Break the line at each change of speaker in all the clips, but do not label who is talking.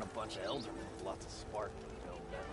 a bunch of eldermen with lots of spark when you know that.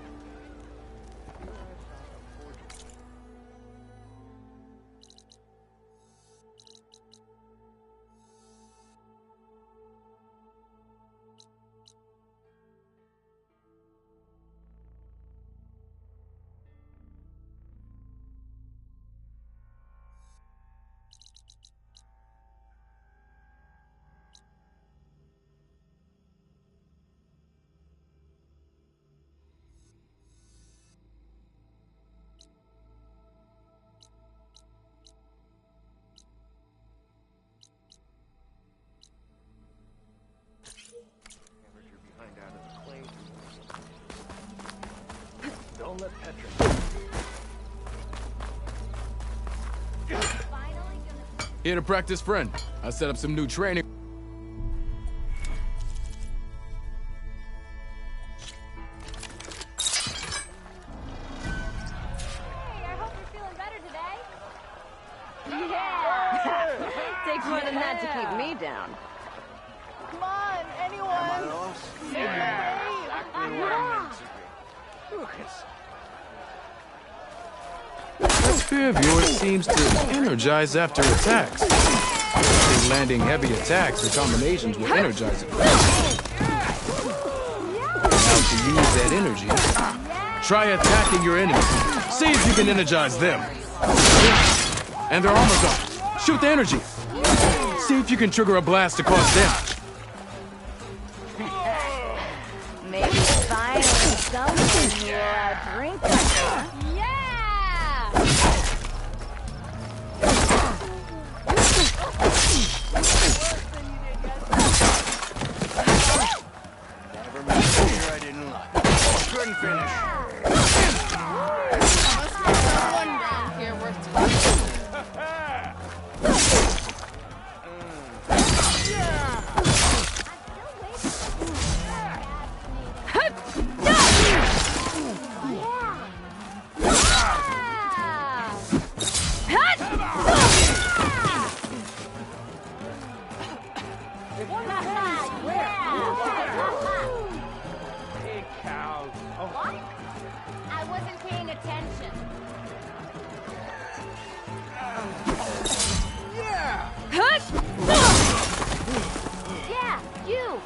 Don't let Petra.
Here to practice, friend. I set up some new training.
Hey, I hope you're feeling better today. Yeah! Takes more than that to keep me down.
Come on, anyone!
Exactly what I meant to be. Lucas.
That spear of yours seems to energize after attacks. I think landing heavy attacks or combinations will energize it. Now to use that energy, try attacking your enemy. See if you can energize them. And they're almost up. Shoot the energy. See if you can trigger a blast to cause damage.
Maybe finally someone will drink us. Yeah!
Never met a player I didn't like. Couldn't finish.
One round here worth talking.
Hey, cows. Oh.
What? I wasn't paying attention.
Yeah!
Yeah, you!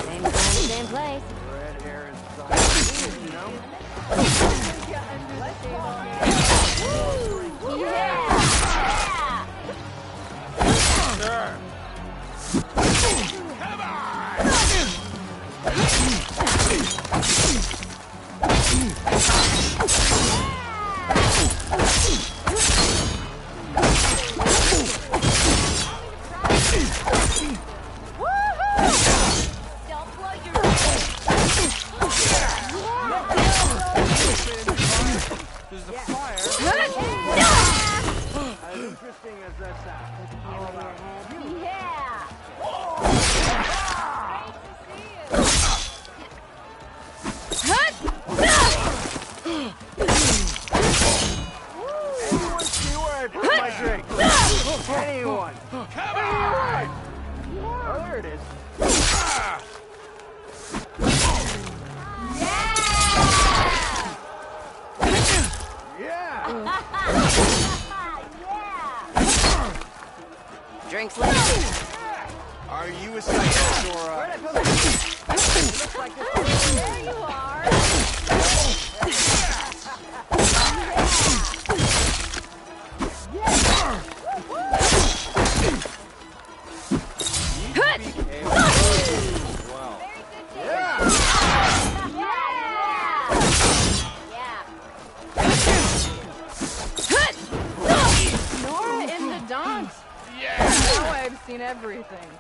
Same time, same place.
Red hair inside. You know?
Yeah!
Sure.
Don't blow your
There's the fire. As interesting as that sounds.
Yeah!
Anyone see where I put my drink? Anyone? Come on! Oh, there it is. Yeah!
Drinks later.
Are you a psychic or
There you are.
Wow.
Yeah!
Nora in the dance.
Yeah!
Now I've seen everything.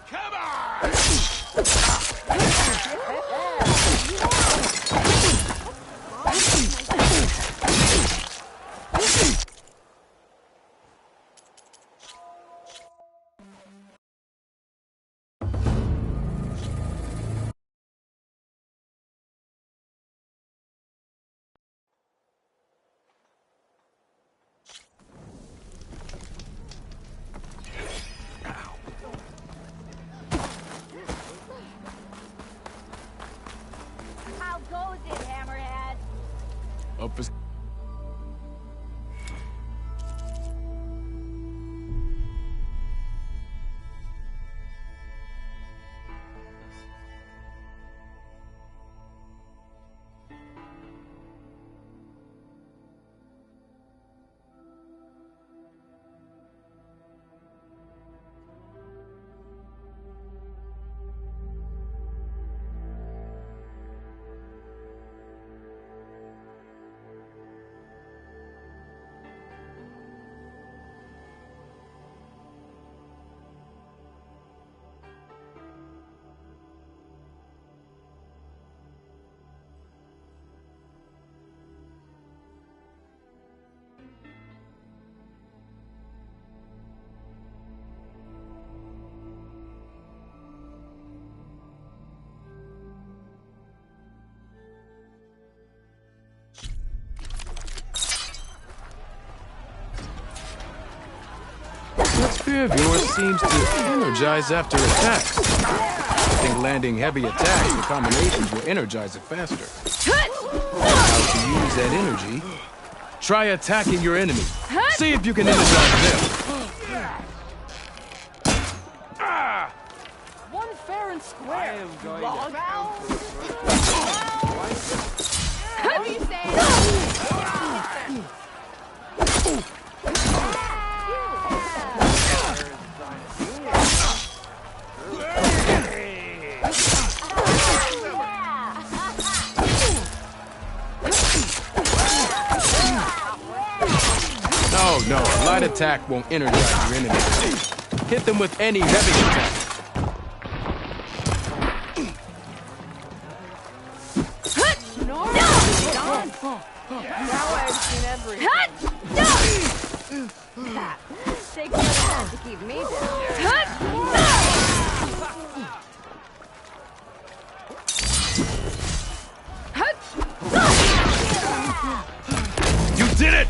Come on!
Up for... That spear of yours seems to energize after attacks. I think landing heavy attacks and combinations will energize it faster. How to use that energy? Try attacking your enemy. See if you can energize them.
One fair and square.
I am going to...
What do you say?
No, a light attack won't energize your enemy. Hit them with any heavy attack.
Now I've seen everything.
Takes more than that to keep me down.
You did it!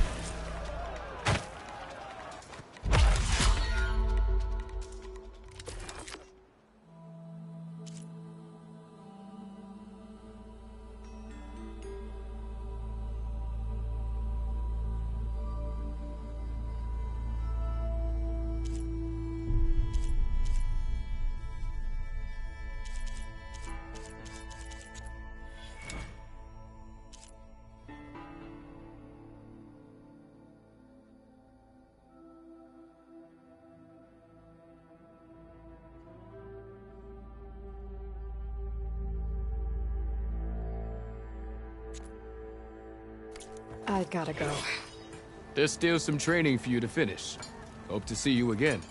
I gotta go.
There's still some training for you to finish. Hope to see you again.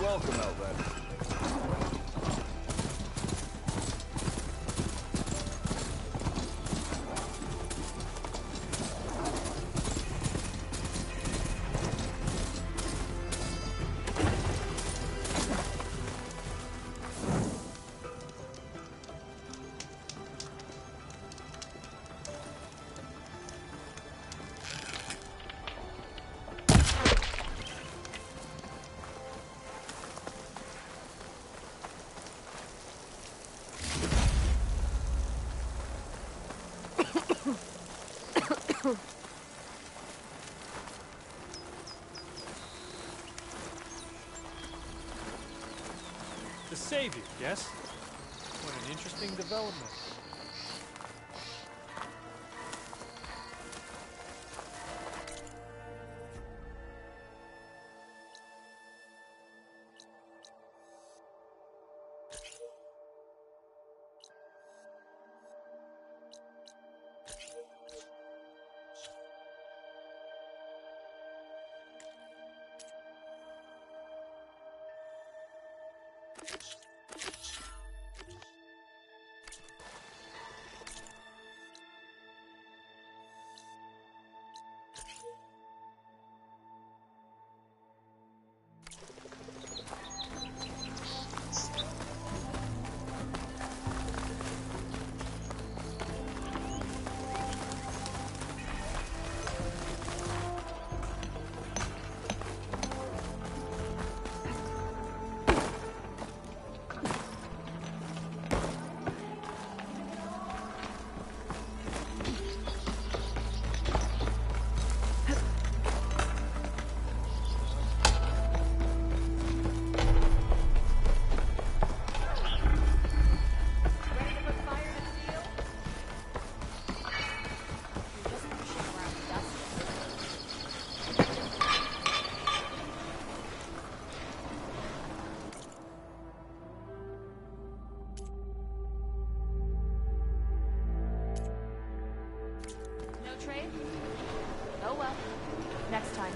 Welcome, Outlander.
The Savior, yes? What an interesting development.
Trade? Oh well. Next time.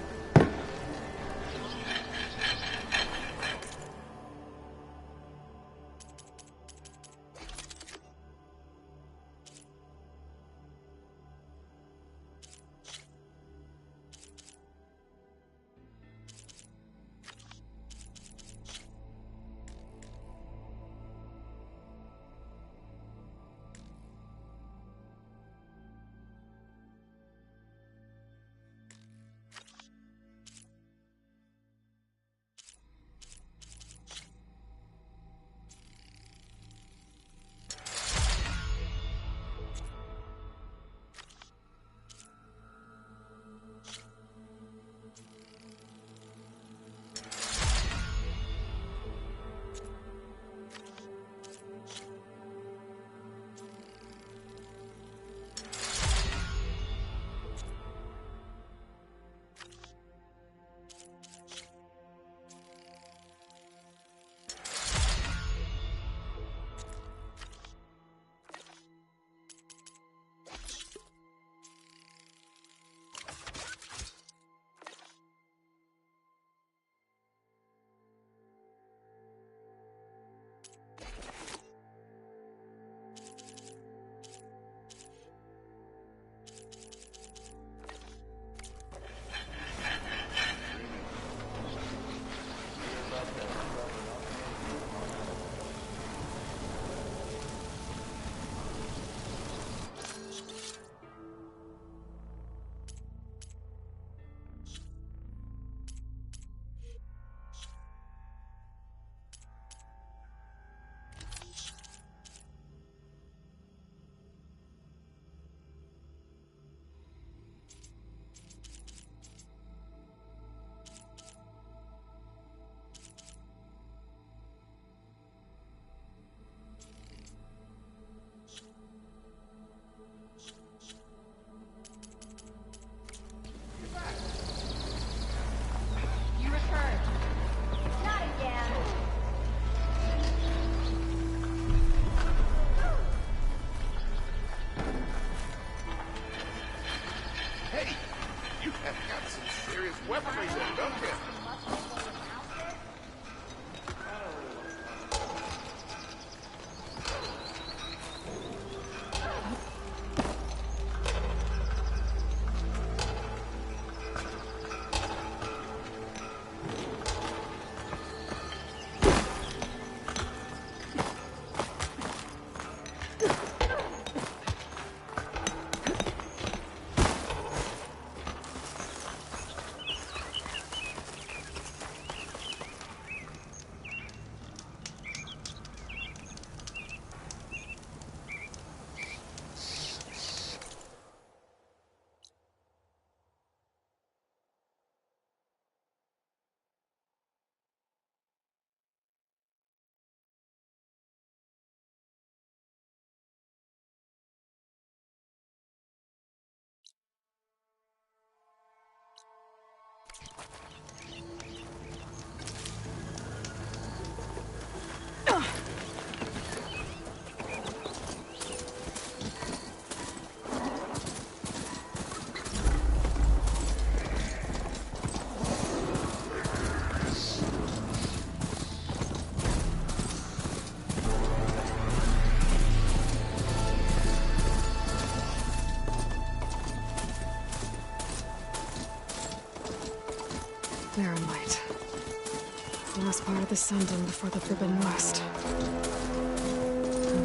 Last part of the Sundom before the Forbidden West.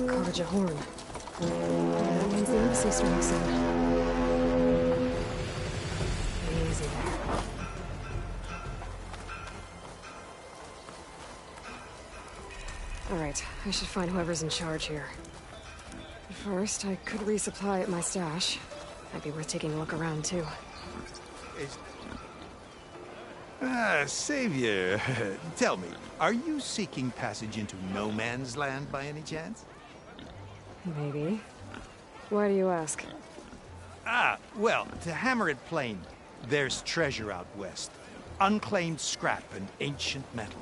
Karja Horn. That means the embassy strikes in. Easy there. Alright, I should find whoever's in charge here. But first, I could resupply at my stash. Might be worth taking a look around, too.
Savior, tell me, are you seeking passage into no man's land by any chance?
Maybe. Why do you ask?
Well, to hammer it plain, there's treasure out west. Unclaimed scrap and ancient metal.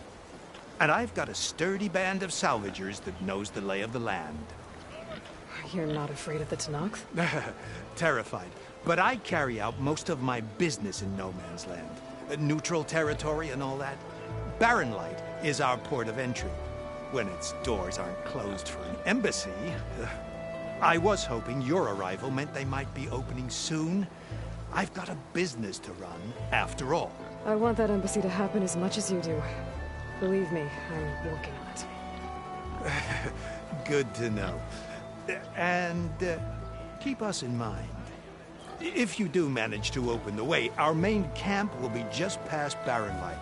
And I've got a sturdy band of salvagers that knows the lay of the land.
You're not afraid of the Tenakth?
Terrified. But I carry out most of my business in no man's land. Neutral territory and all that. Barren Light is our port of entry. When its doors aren't closed for an embassy. I was hoping your arrival meant they might be opening soon. I've got a business to run, after all.
I want that embassy to happen as much as you do. Believe me, I'm working on it.
Good to know. And keep us in mind. If you do manage to open the way, our main camp will be just past Barren Light.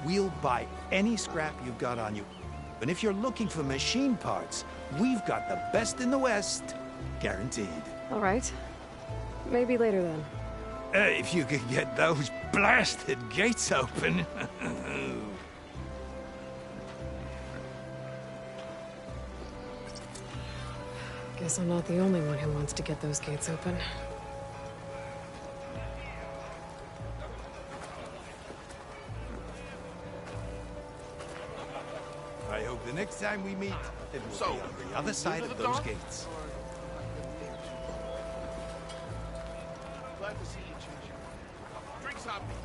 We'll buy any scrap you've got on you. And if you're looking for machine parts, we've got the best in the West. Guaranteed.
All right. Maybe later then.
If you could get those blasted gates open.
Guess I'm not the only one who wants to get those gates open.
I hope the next time we meet, it will be on the other side of those gates.
Glad to see you, Ginger. Drink something.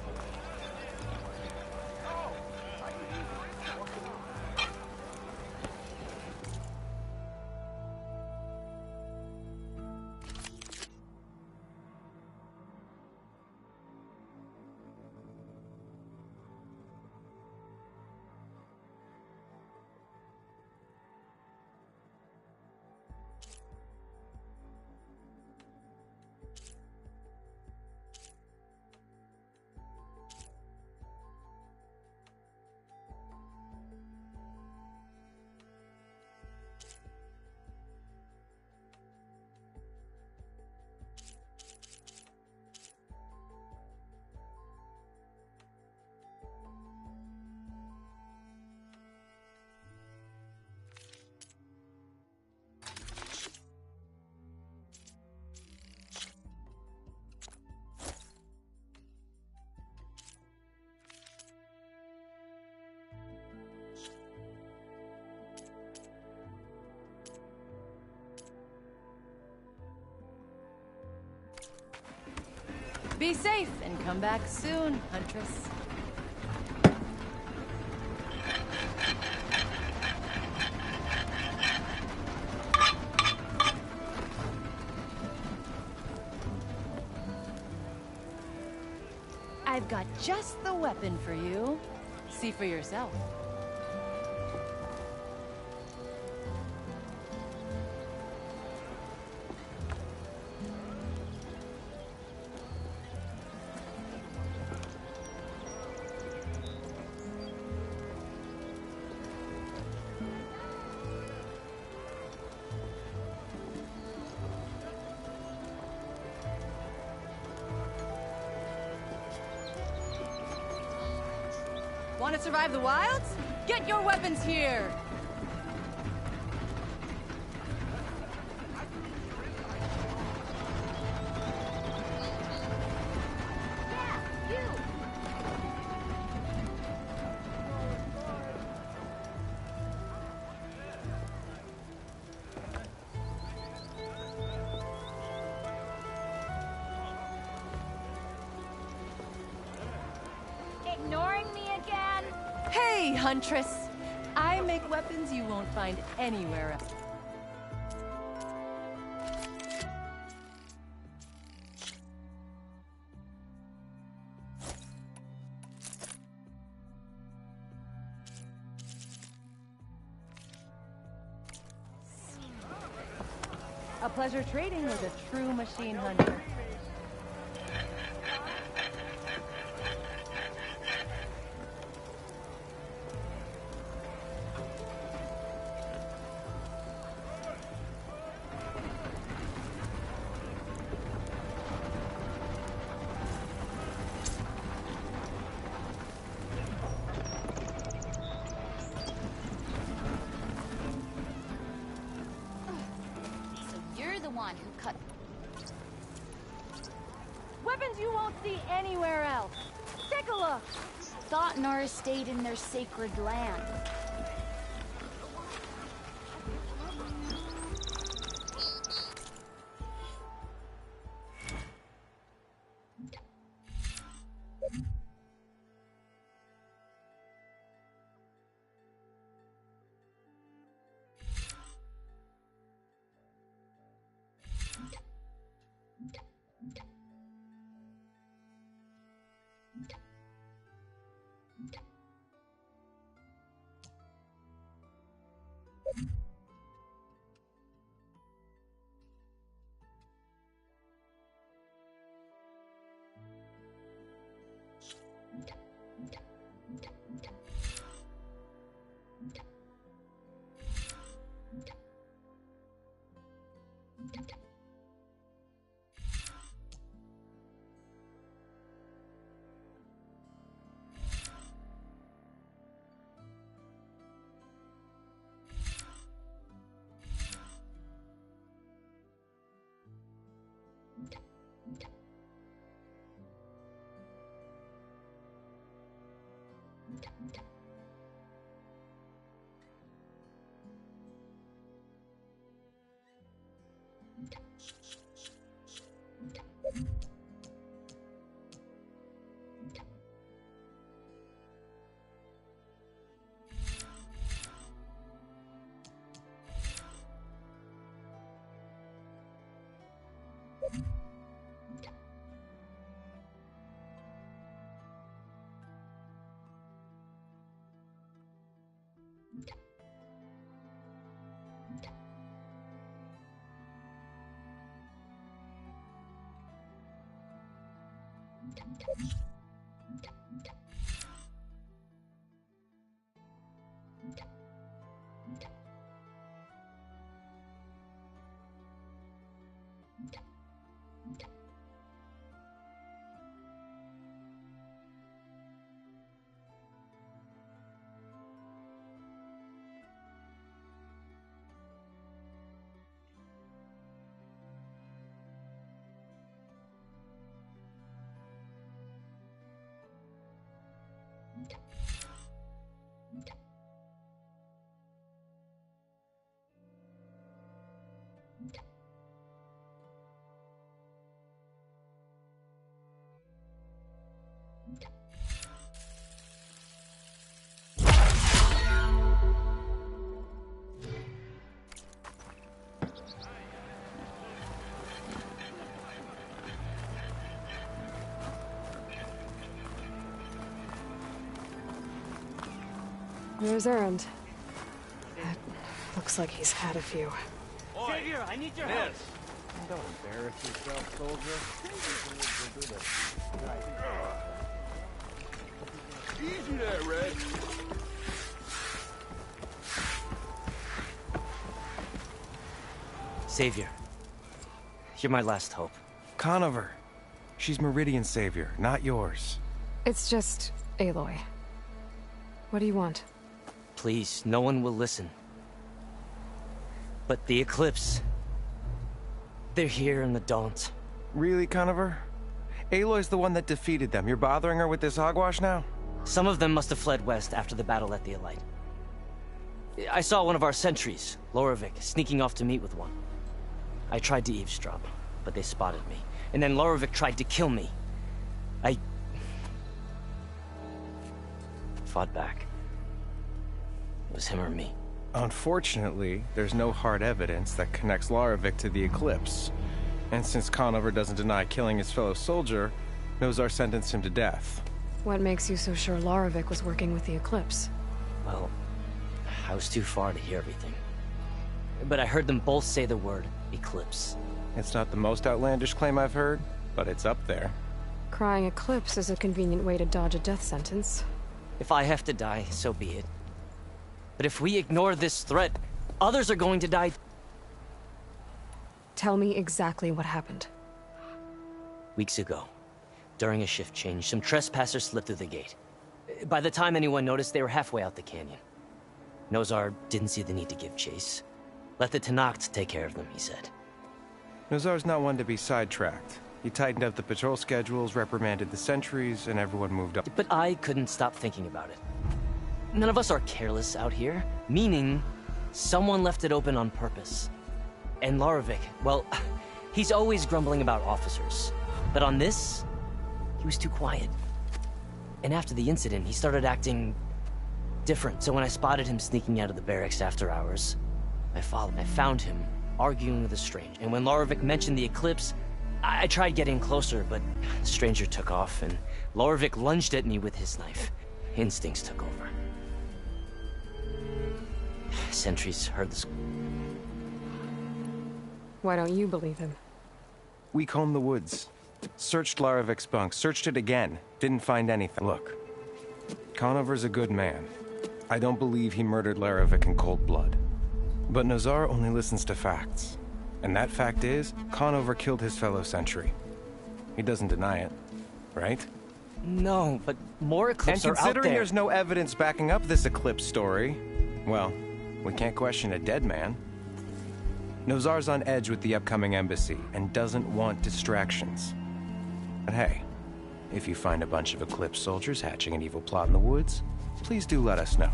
Be safe and come back soon, Huntress. I've got just the weapon for you. See for yourself. Want to survive the wilds? Get your weapons here!
Ignoring me again?
Hey, Huntress! I make weapons you won't find anywhere else. pleasure trading with a true machine hunter.
One who cut
Weapons you won't see anywhere else. Take a look.
thought Nara stayed in their sacred land.
There's Erend. It looks like he's had a few.
Savior, I need your help. Don't embarrass yourself, soldier.
Easy there, Red.
Savior. You're my last hope.
Conover. She's Meridian's savior, not yours.
It's just Aloy. What do you want?
Please, no one will listen. But the Eclipse... they're here and the Daunt.
Really, Conover? Aloy's the one that defeated them. You're bothering her with this hogwash now?
Some of them must have fled west after the battle at the Elite. I saw one of our sentries, Loravik, sneaking off to meet with one. I tried to eavesdrop, but they spotted me. And then Loravik tried to kill me. I... fought back. It was him or me.
Unfortunately, there's no hard evidence that connects Loravik to the Eclipse. And since Conover doesn't deny killing his fellow soldier, Nozar sentenced him to death.
What makes you so sure Loravik was working with the Eclipse?
Well, I was too far to hear everything. But I heard them both say the word Eclipse.
It's not the most outlandish claim I've heard, but it's up there.
Crying Eclipse is a convenient way to dodge a death sentence.
If I have to die, so be it. But if we ignore this threat, others are going to die.
Tell me exactly what happened.
Weeks ago, during a shift change, some trespassers slipped through the gate. By the time anyone noticed, they were halfway out the canyon. Nozar didn't see the need to give chase. Let the Tenakth take care of them, he said.
Nozar's not one to be sidetracked. He tightened up the patrol schedules, reprimanded the sentries, and everyone moved up.
But I couldn't stop thinking about it. None of us are careless out here, meaning someone left it open on purpose. And Larovic, well, he's always grumbling about officers. But on this, he was too quiet. And after the incident, he started acting different. So when I spotted him sneaking out of the barracks after hours, I followed. I found him arguing with a stranger. And when Larovic mentioned the Eclipse, I tried getting closer, but the stranger took off, and Larovic lunged at me with his knife. Instincts took over. Sentries heard the...
Why don't you believe him?
We combed the woods. Searched Larovic's bunk, searched it again. Didn't find anything. Look, Conover's a good man. I don't believe he murdered Larovic in cold blood. But Nozar only listens to facts. And that fact is, Conover killed his fellow sentry. He doesn't deny it, right?
No, but more Eclipse are out there.
And considering there's no evidence backing up this Eclipse story, well, we can't question a dead man. Nozar's on edge with the upcoming embassy and doesn't want distractions. But hey, if you find a bunch of Eclipse soldiers hatching an evil plot in the woods, please do let us know.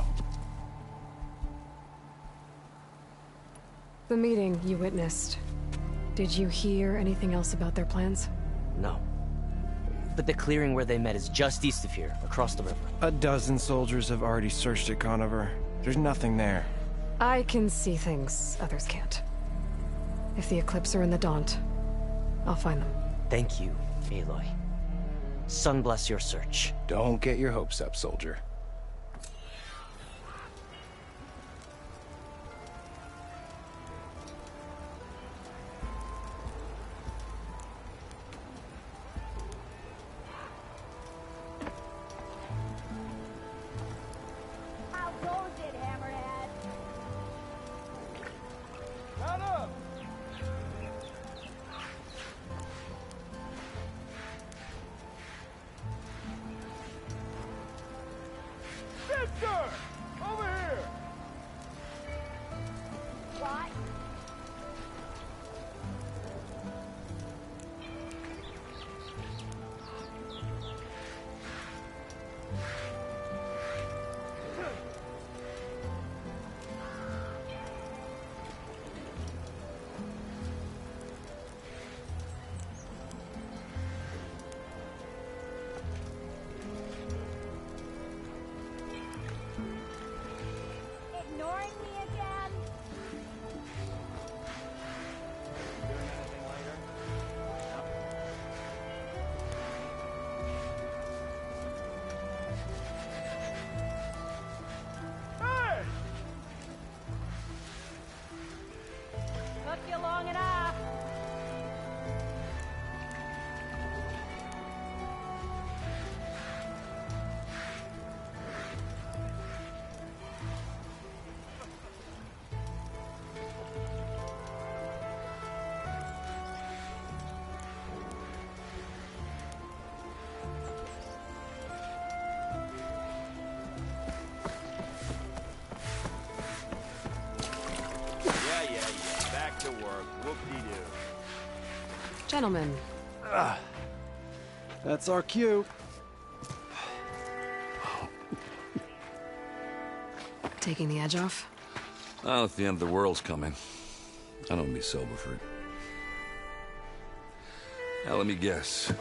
The meeting you witnessed. Did you hear anything else about their plans?
No. But the clearing where they met is just east of here, across the river.
A dozen soldiers have already searched it, Conover. There's nothing there.
I can see things others can't. If the Eclipse are in the Daunt, I'll find them.
Thank you, Aloy. Sun bless your search.
Don't get your hopes up, soldier.
How goes it, Hammerhead?
Shut up! Sister! Over here!
What? Ignoring me again?
Hey!
Took you long enough.
Yeah. Back to work. Whoop-de-doo.
Gentlemen,
That's our cue.
taking the edge off?
Well, if the end of the world's coming, I don't be sober for it. Now, let me guess.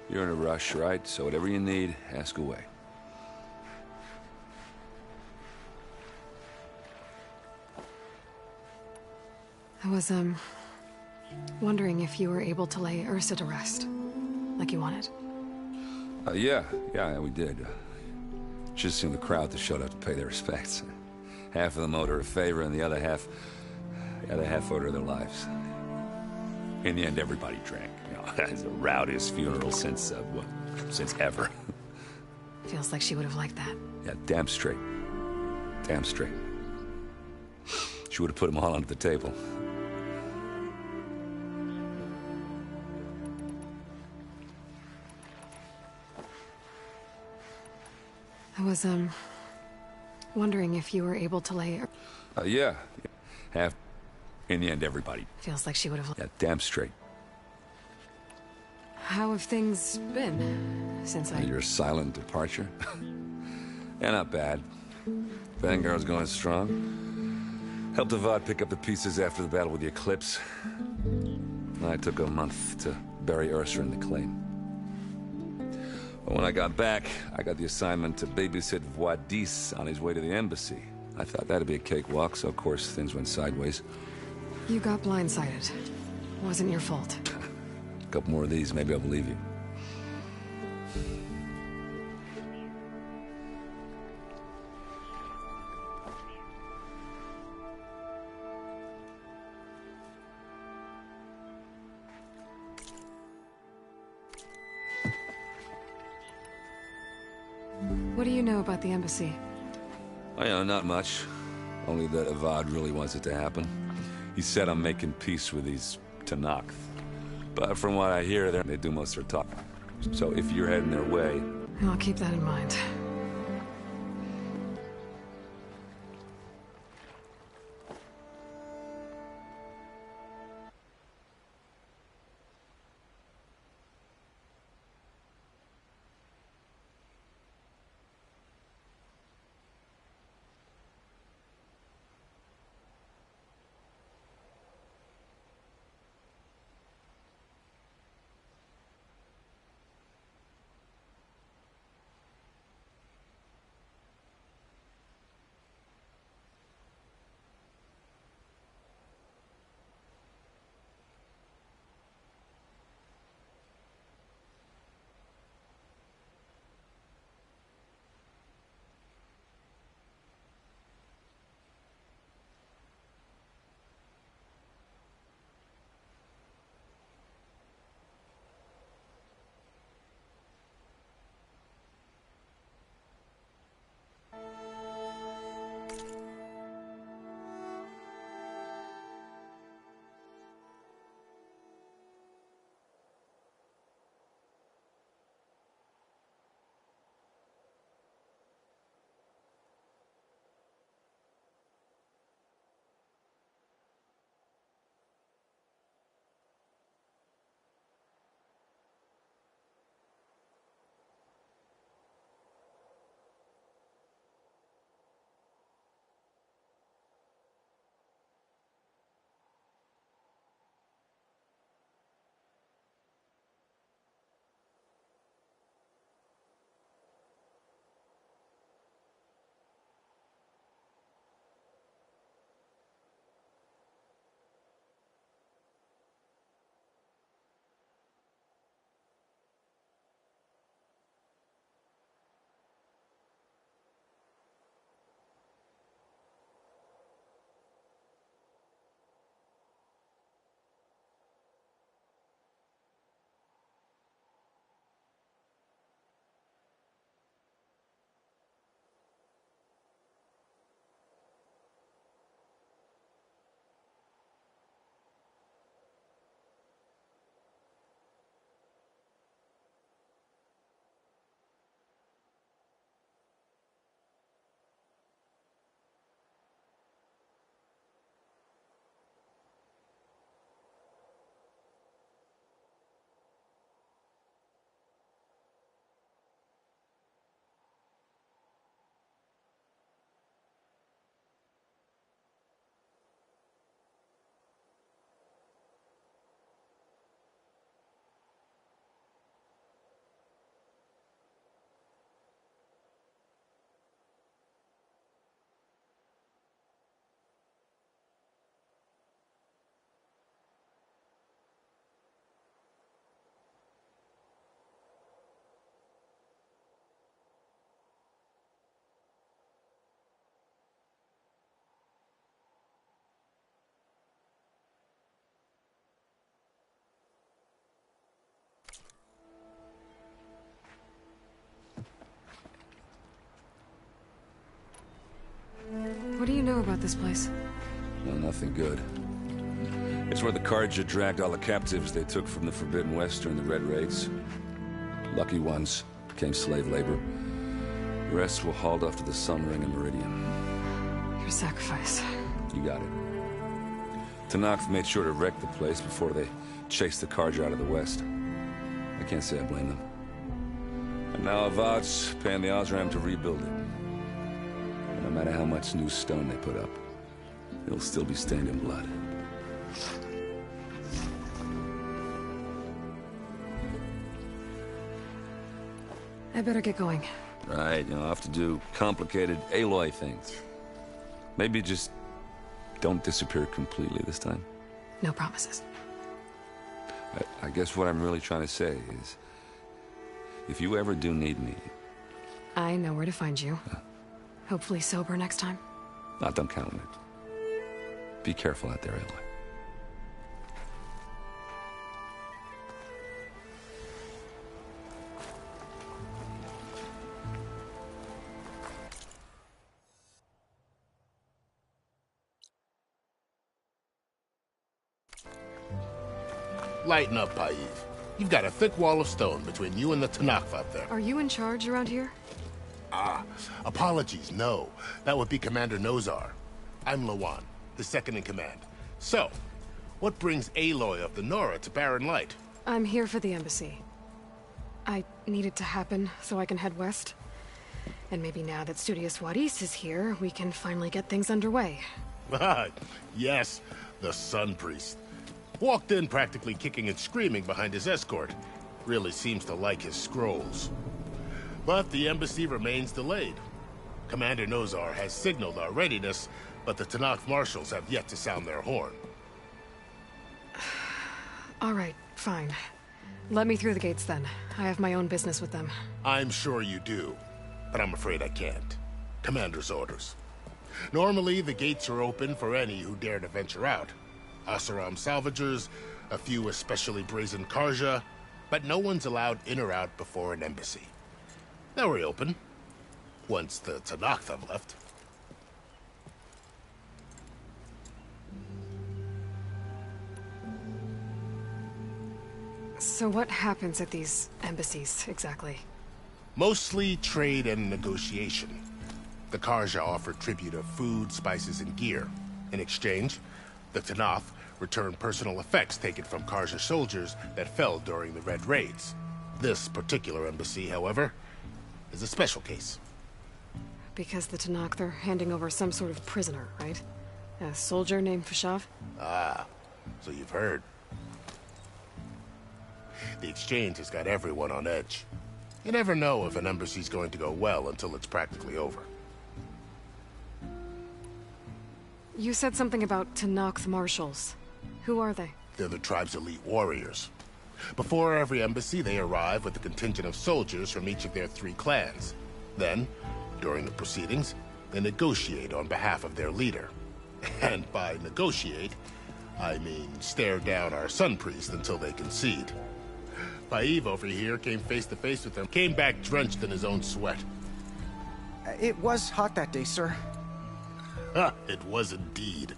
You're in a rush, right? So whatever you need, ask away.
I was, wondering if you were able to lay Ursa to rest, like you wanted.
Yeah, we did. Just seemed the crowd that showed up to pay their respects. Half of them owed her a favor, and the other half owed her their lives. In the end, everybody drank. You know, it's the rowdiest funeral since, well, since ever.
Feels like she would have liked that.
Yeah, damn straight. Damn straight. She would have put them all onto the table.
I was, wondering if you were able to lay...
Yeah. Half. In the end, everybody.
Feels like she would have...
Yeah, damn straight.
How have things been since
Your silent departure? Yeah, not bad. Vanguard's going strong. Helped Avad pick up the pieces after the battle with the Eclipse. I took a month to bury Ursa in the claim. But when I got back, I got the assignment to babysit Voidis on his way to the embassy. I thought that'd be a cakewalk, so of course things went sideways.
You got blindsided. Wasn't your fault.
A couple more of these, maybe I'll believe you.
What do you know about the embassy?
Oh, yeah, not much. Only that Avad really wants it to happen. He said I'm making peace with these Tenakth. But from what I hear, they do most of their talking. So if you're heading their way...
I'll keep that in mind. What do you know about this place?
Well, nothing good. It's where the Carja dragged all the captives they took from the Forbidden West during the Red Raids. Lucky ones became slave labor. The rest were hauled off to the Sun Ring and Meridian.
Your sacrifice.
You got it. Tenakth made sure to wreck the place before they chased the Carja out of the West. I can't say I blame them. And now Avad's paying the Osram to rebuild it. And no matter how much new stone they put up, it'll still be stained in blood.
I better get going.
Right, you'll have to do complicated Aloy things. Maybe just don't disappear completely this time.
No promises.
I guess what I'm really trying to say is, if you ever do need me...
I know where to find you. Hopefully sober next time.
Don't count on it. Be careful out there, Aloy.
Lighten up, Paiv. You've got a thick wall of stone between you and the Tenakth up there.
Are you in charge around here?
Ah, apologies, no. That would be Commander Nozar. I'm Lawan, the second in command. So, what brings Aloy of the Nora to Barren Light?
I'm here for the embassy. I need it to happen so I can head west. And maybe now that Studious Wadis is here, we can finally get things underway.
Yes, the Sun Priest. Walked in practically kicking and screaming behind his escort. Really seems to like his scrolls. But the embassy remains delayed. Commander Nozar has signaled our readiness, but the Tenakth marshals have yet to sound their horn.
All right, fine. Let me through the gates then. I have my own business with them.
I'm sure you do, but I'm afraid I can't. Commander's orders. Normally, the gates are open for any who dare to venture out. Oseram salvagers, a few especially brazen Carja, but no one's allowed in or out before an embassy. They'll reopen, once the Tenakth have left.
So what happens at these embassies, exactly?
Mostly trade and negotiation. The Carja offer tribute of food, spices, and gear. In exchange, the Tenakth return personal effects taken from Carja soldiers that fell during the Red Raids. This particular embassy, however, is a special case.
Because the Tenakth are handing over some sort of prisoner, right? A soldier named Fashav?
Ah, so you've heard. The exchange has got everyone on edge. You never know if an embassy's going to go well until it's practically over.
You said something about Tenakth marshals. Who are they?
They're the tribe's elite warriors. Before every embassy, they arrive with a contingent of soldiers from each of their 3 clans. Then, during the proceedings, they negotiate on behalf of their leader. And by negotiate, I mean stare down our Sun Priest until they concede. Paiv over here came face to face with them, came back drenched in his own sweat.
It was hot that day, sir.
It was indeed.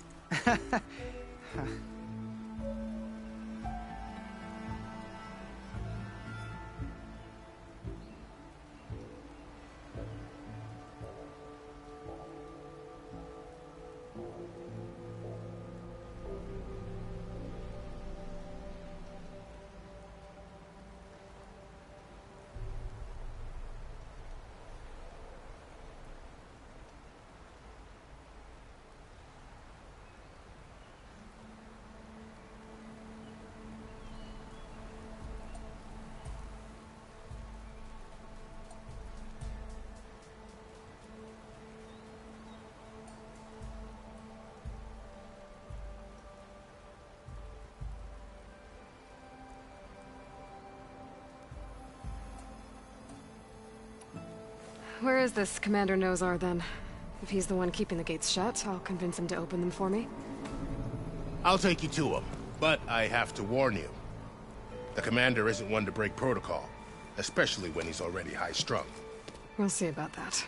Where is this Commander Nozar, then? If he's the one keeping the gates shut, I'll convince him to open them for me.
I'll take you to him, but I have to warn you. The commander isn't one to break protocol, especially when he's already high-strung.
We'll see about that.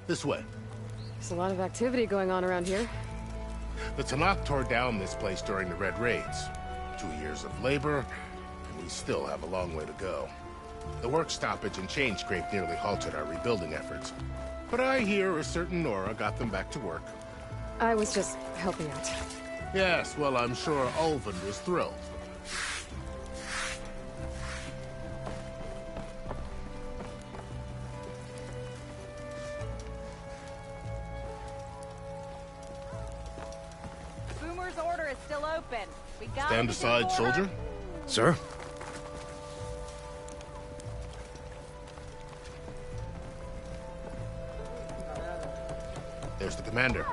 This way.
There's a lot of activity going on around here.
The Tanakh tore down this place during the Red Raids. 2 years of labor, and we still have a long way to go. The work stoppage and change scrape nearly halted our rebuilding efforts. But I hear a certain Nora got them back to work.
I was just helping out.
Yes, well, I'm sure Ulvund was thrilled.
Boomer's order is still open. We got
Stand aside, soldier.
Sir?
There's the commander.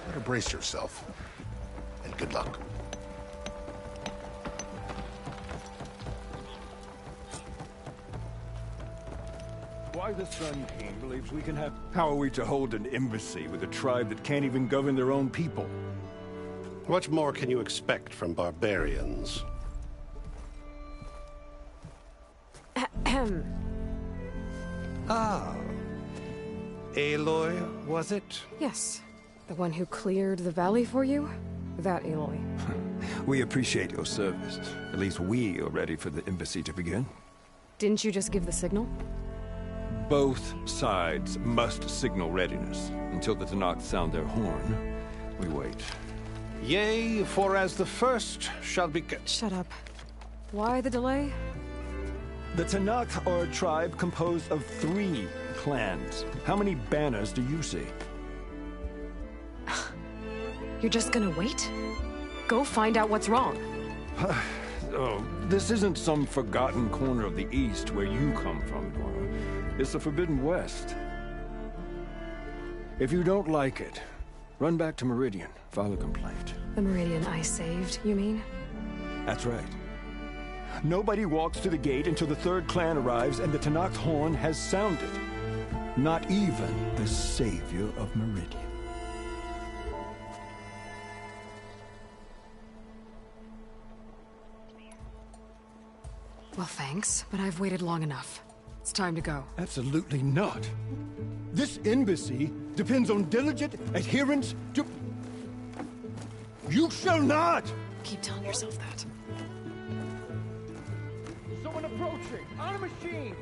Better brace yourself. And good luck.
Why the Sun King believes we can have... How are we to hold an embassy with a tribe that can't even govern their own people?
What more can you expect from barbarians?
Ah. Aloy, was it?
Yes. The one who cleared the valley for you? That Aloy.
We appreciate your service. At least we are ready for the embassy to begin.
Didn't you just give the signal?
Both sides must signal readiness. Until the Tanakh sound their horn, we wait.
Yea, for as the first shall be...
Shut up. Why the delay?
The Tanakh are a tribe composed of 3 clans. How many banners do you see?
You're just gonna wait? Go find out what's wrong.
Oh, this isn't some forgotten corner of the East where you come from, Nora. It's the Forbidden West. If you don't like it, run back to Meridian, file a complaint.
The Meridian I saved, you mean?
That's right. Nobody walks to the gate until the 3rd clan arrives and the Tanakh horn has sounded. Not even the savior of Meridian.
Well, thanks, but I've waited long enough. It's time to go.
Absolutely not. This embassy depends on diligent adherence to... You shall not!
Keep telling yourself that.
Someone approaching! On a machine!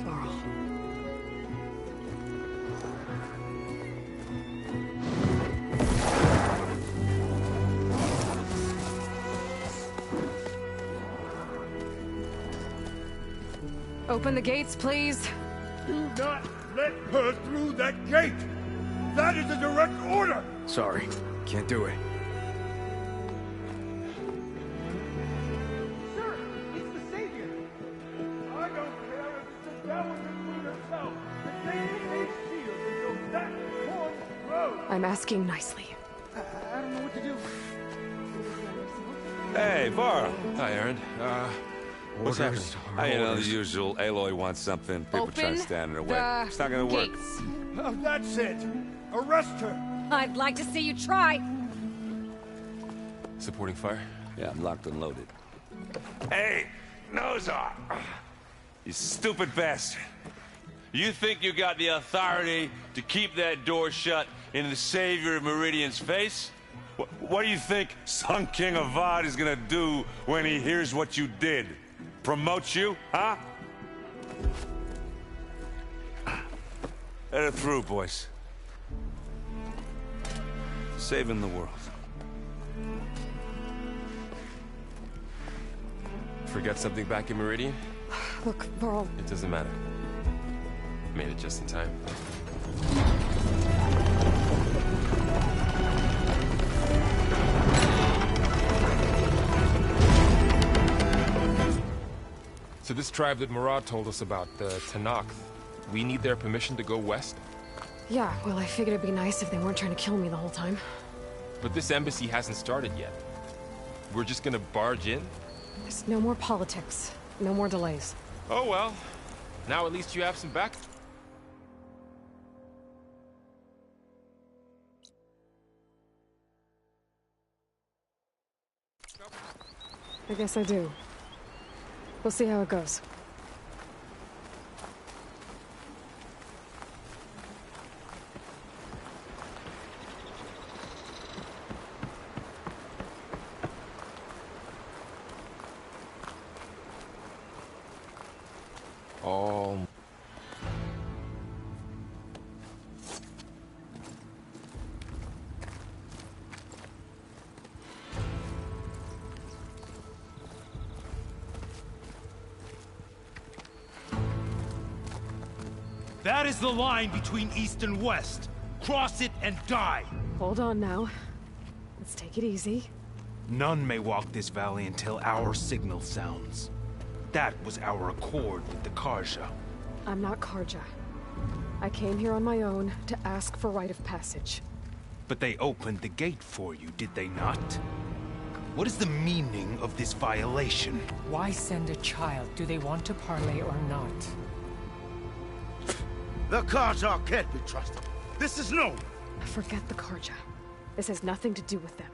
Varl. Open the gates, please.
Do not let her through that gate! That is a direct order!
Sorry, can't do it.
Sir, it's the Savior! I don't care if it's a devil queen herself. The Savior takes shield until that horn grows.
I'm asking nicely.
I don't know what to do.
Hey, Varl.
Hi, Aaron. What's happening?
You know, the usual. Aloy wants something. People try to stand in her way. It's not gonna work.
Oh, that's it! Arrest her!
I'd like to see you try.
Supporting fire?
Yeah, I'm locked and loaded. Hey, Nozar! You stupid bastard. You think you got the authority to keep that door shut in the savior of Meridian's face? What do you think Sun King Avad is gonna do when he hears what you did? Promote you, huh? Let it through, boys. Saving the world.
Forget something back in Meridian?
Look, Varl.
It doesn't matter. Made it just in time. So this tribe that Murad told us about, the Tanakh, we need their permission to go west?
Yeah, well, I figured it'd be nice if they weren't trying to kill me the whole time.
But this embassy hasn't started yet. We're just gonna barge in?
There's no more politics. No more delays.
Oh well. Now at least you have some back.
I guess I do. We'll see how it goes.
all...
That is the line between East and West. Cross it and die.
Hold on now. Let's take it easy.
None may walk this valley until our signal sounds. That was our accord with the Carja.
I'm not Carja. I came here on my own to ask for rite of passage.
But they opened the gate for you, did they not? What is the meaning of this violation?
Why send a child? Do they want to parley or not?
The Carja can't be trusted. This is known.
Forget the Carja. This has nothing to do with them.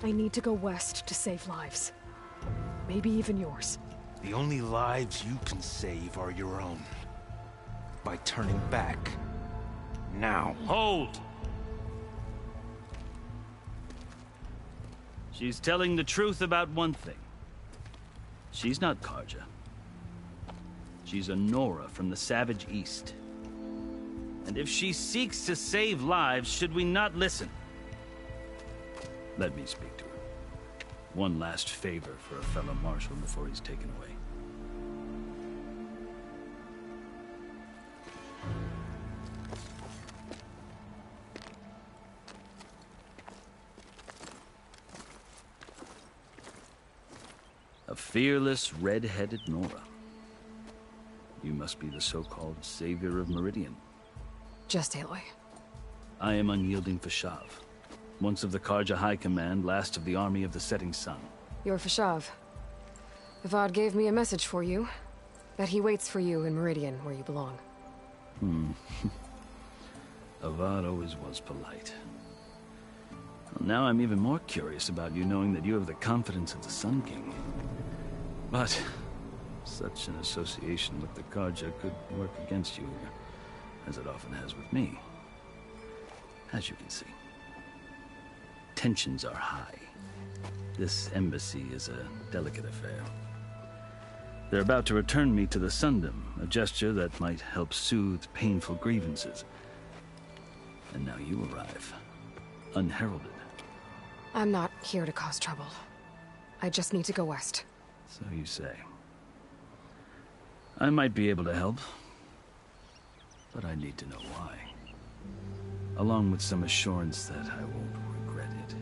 I need to go west to save lives. Maybe even yours.
The only lives you can save are your own. By turning back. Now.
Hold! She's telling the truth about one thing. She's not Carja. She's a Nora from the Savage East. And if she seeks to save lives, should we not listen? Let me speak to her. One last favor for a fellow marshal before he's taken away. A fearless, red-headed Nora. You must be the so-called savior of Meridian.
Just Aloy.
I am unyielding Fashav. Once of the Carja High Command, last of the Army of the Setting Sun.
You're Fashav. Avad gave me a message for you. That he waits for you in Meridian, where you belong.
Avad always was polite. Well, now I'm even more curious about you, knowing that you have the confidence of the Sun King. But such an association with the Carja could work against you, as it often has with me. As you can see. Tensions are high. This embassy is a delicate affair. They're about to return me to the Sundom, a gesture that might help soothe painful grievances. And now you arrive, unheralded.
I'm not here to cause trouble. I just need to go west.
So you say. I might be able to help, but I need to know why. Along with some assurance that I won't regret it.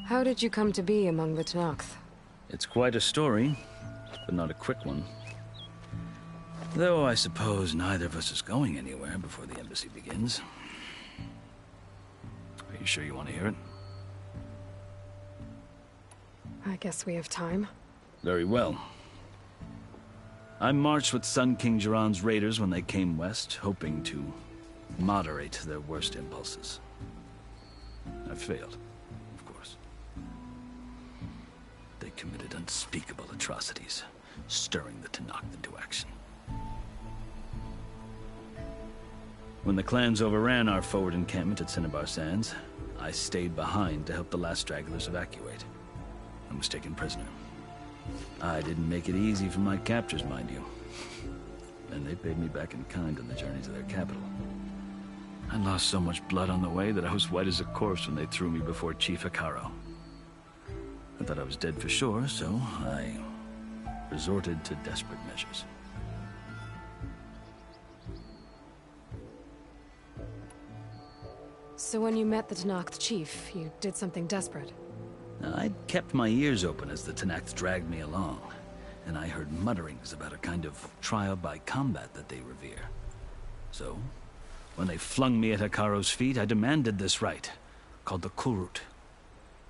How did you come to be among the Tenakth?
It's quite a story, but not a quick one. Though I suppose neither of us is going anywhere before the embassy begins. Are you sure you want to hear it?
I guess we have time.
Very well. I marched with Sun King Jiran's raiders when they came west, hoping to moderate their worst impulses. I failed, of course. They committed unspeakable atrocities, stirring the Tenakth into action. When the clans overran our forward encampment at Cinnabar Sands, I stayed behind to help the last stragglers evacuate, and was taken prisoner. I didn't make it easy for my captors, mind you. And they paid me back in kind on the journey to their capital. I lost so much blood on the way that I was white as a corpse when they threw me before Chief Hekarro. I thought I was dead for sure, so I resorted to desperate measures.
So when you met the Tenakth chief, you did something desperate?
I'd kept my ears open as the Tenakth dragged me along, and I heard mutterings about a kind of trial by combat that they revere. So, when they flung me at Hekarro's feet, I demanded this rite, called the Kulrut,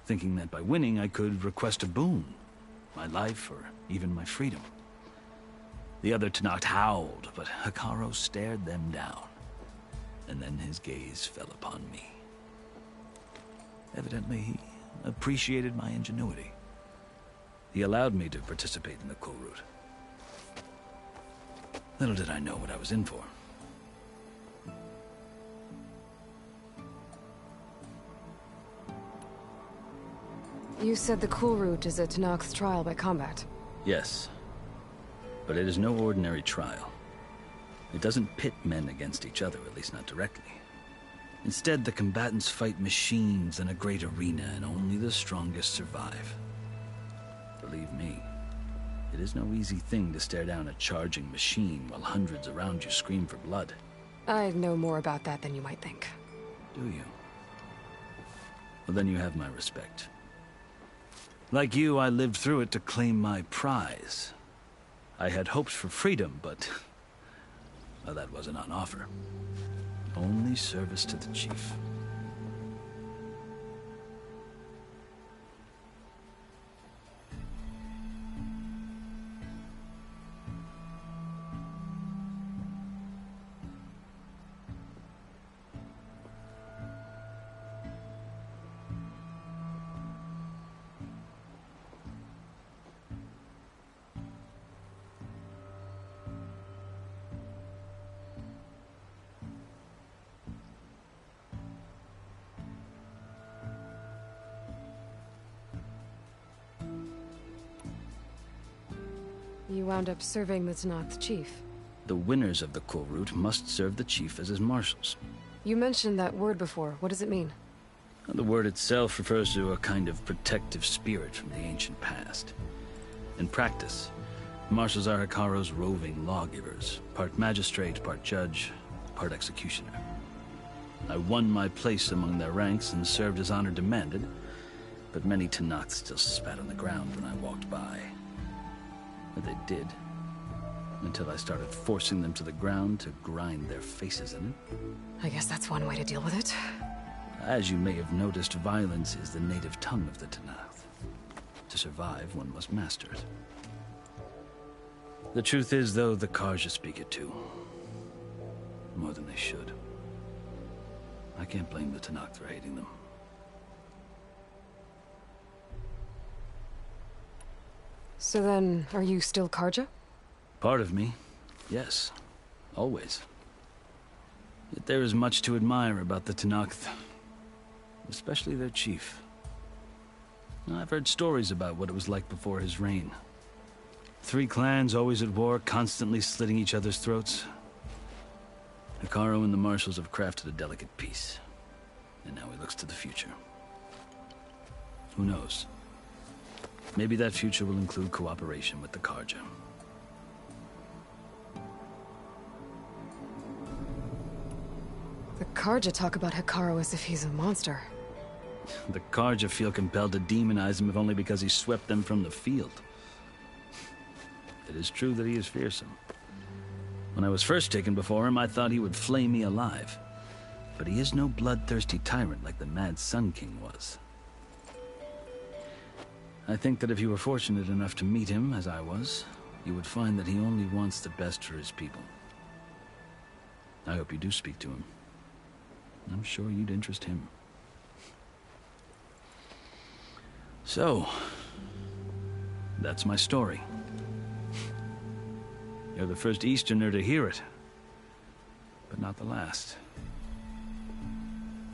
thinking that by winning I could request a boon, my life or even my freedom. The other Tenakth howled, but Hekarro stared them down, and then his gaze fell upon me. Evidently, he appreciated my ingenuity. He allowed me to participate in the Kulrut. Little did I know what I was in for.
You said the Cool Route is a Tenakth's trial by combat.
Yes. But it is no ordinary trial. It doesn't pit men against each other, at least not directly. Instead, the combatants fight machines in a great arena, and only the strongest survive. Believe me, it is no easy thing to stare down a charging machine while hundreds around you scream for blood.
I know more about that than you might think.
Do you? Well, then you have my respect. Like you, I lived through it to claim my prize. I had hopes for freedom, but well, that wasn't on offer. Only service to the chief.
You wound up serving the Tenakth's chief.
The winners of the Cool Route must serve the chief as his marshals.
You mentioned that word before. What does it mean?
The word itself refers to a kind of protective spirit from the ancient past. In practice, marshals are Hekarro's roving lawgivers, part magistrate, part judge, part executioner. I won my place among their ranks and served as honor demanded, but many Tenakths still spat on the ground when I walked by. But they did, until I started forcing them to the ground to grind their faces in it.
I guess that's one way to deal with it.
As you may have noticed, violence is the native tongue of the Tenakth. To survive, one must master it. The truth is, though, the Carja speak it too. More than they should. I can't blame the Tenakth for hating them.
So then, are you still Carja?
Part of me, yes. Always. Yet there is much to admire about the Tenakth. Especially their chief. I've heard stories about what it was like before his reign. 3 clans always at war, constantly slitting each other's throats. Hekarro and the marshals have crafted a delicate peace. And now he looks to the future. Who knows? Maybe that future will include cooperation with the Carja.
The Carja talk about Hekarro as if he's a monster.
The Carja feel compelled to demonize him if only because he swept them from the field. It is true that he is fearsome. When I was first taken before him, I thought he would flay me alive. But he is no bloodthirsty tyrant like the Mad Sun King was. I think that if you were fortunate enough to meet him, as I was, you would find that he only wants the best for his people. I hope you do speak to him. I'm sure you'd interest him. So, that's my story. You're the first Easterner to hear it, but not the last.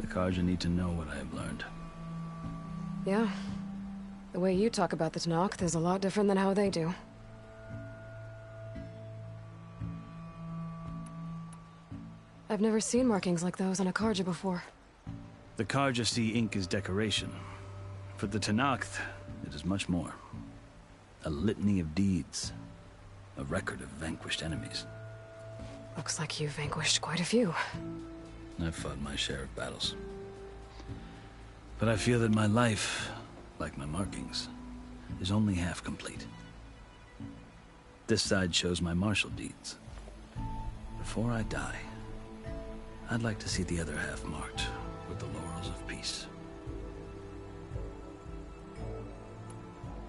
The Carja need to know what I have learned.
Yeah. The way you talk about the Tenakth is a lot different than how they do. I've never seen markings like those on a Carja before.
The Carja see ink as decoration. For the Tenakth, it is much more. A litany of deeds. A record of vanquished enemies.
Looks like you've vanquished quite a few.
I've fought my share of battles. But I feel that my life, like my markings, is only half complete. This side shows my martial deeds. Before I die, I'd like to see the other half marked with the laurels of peace.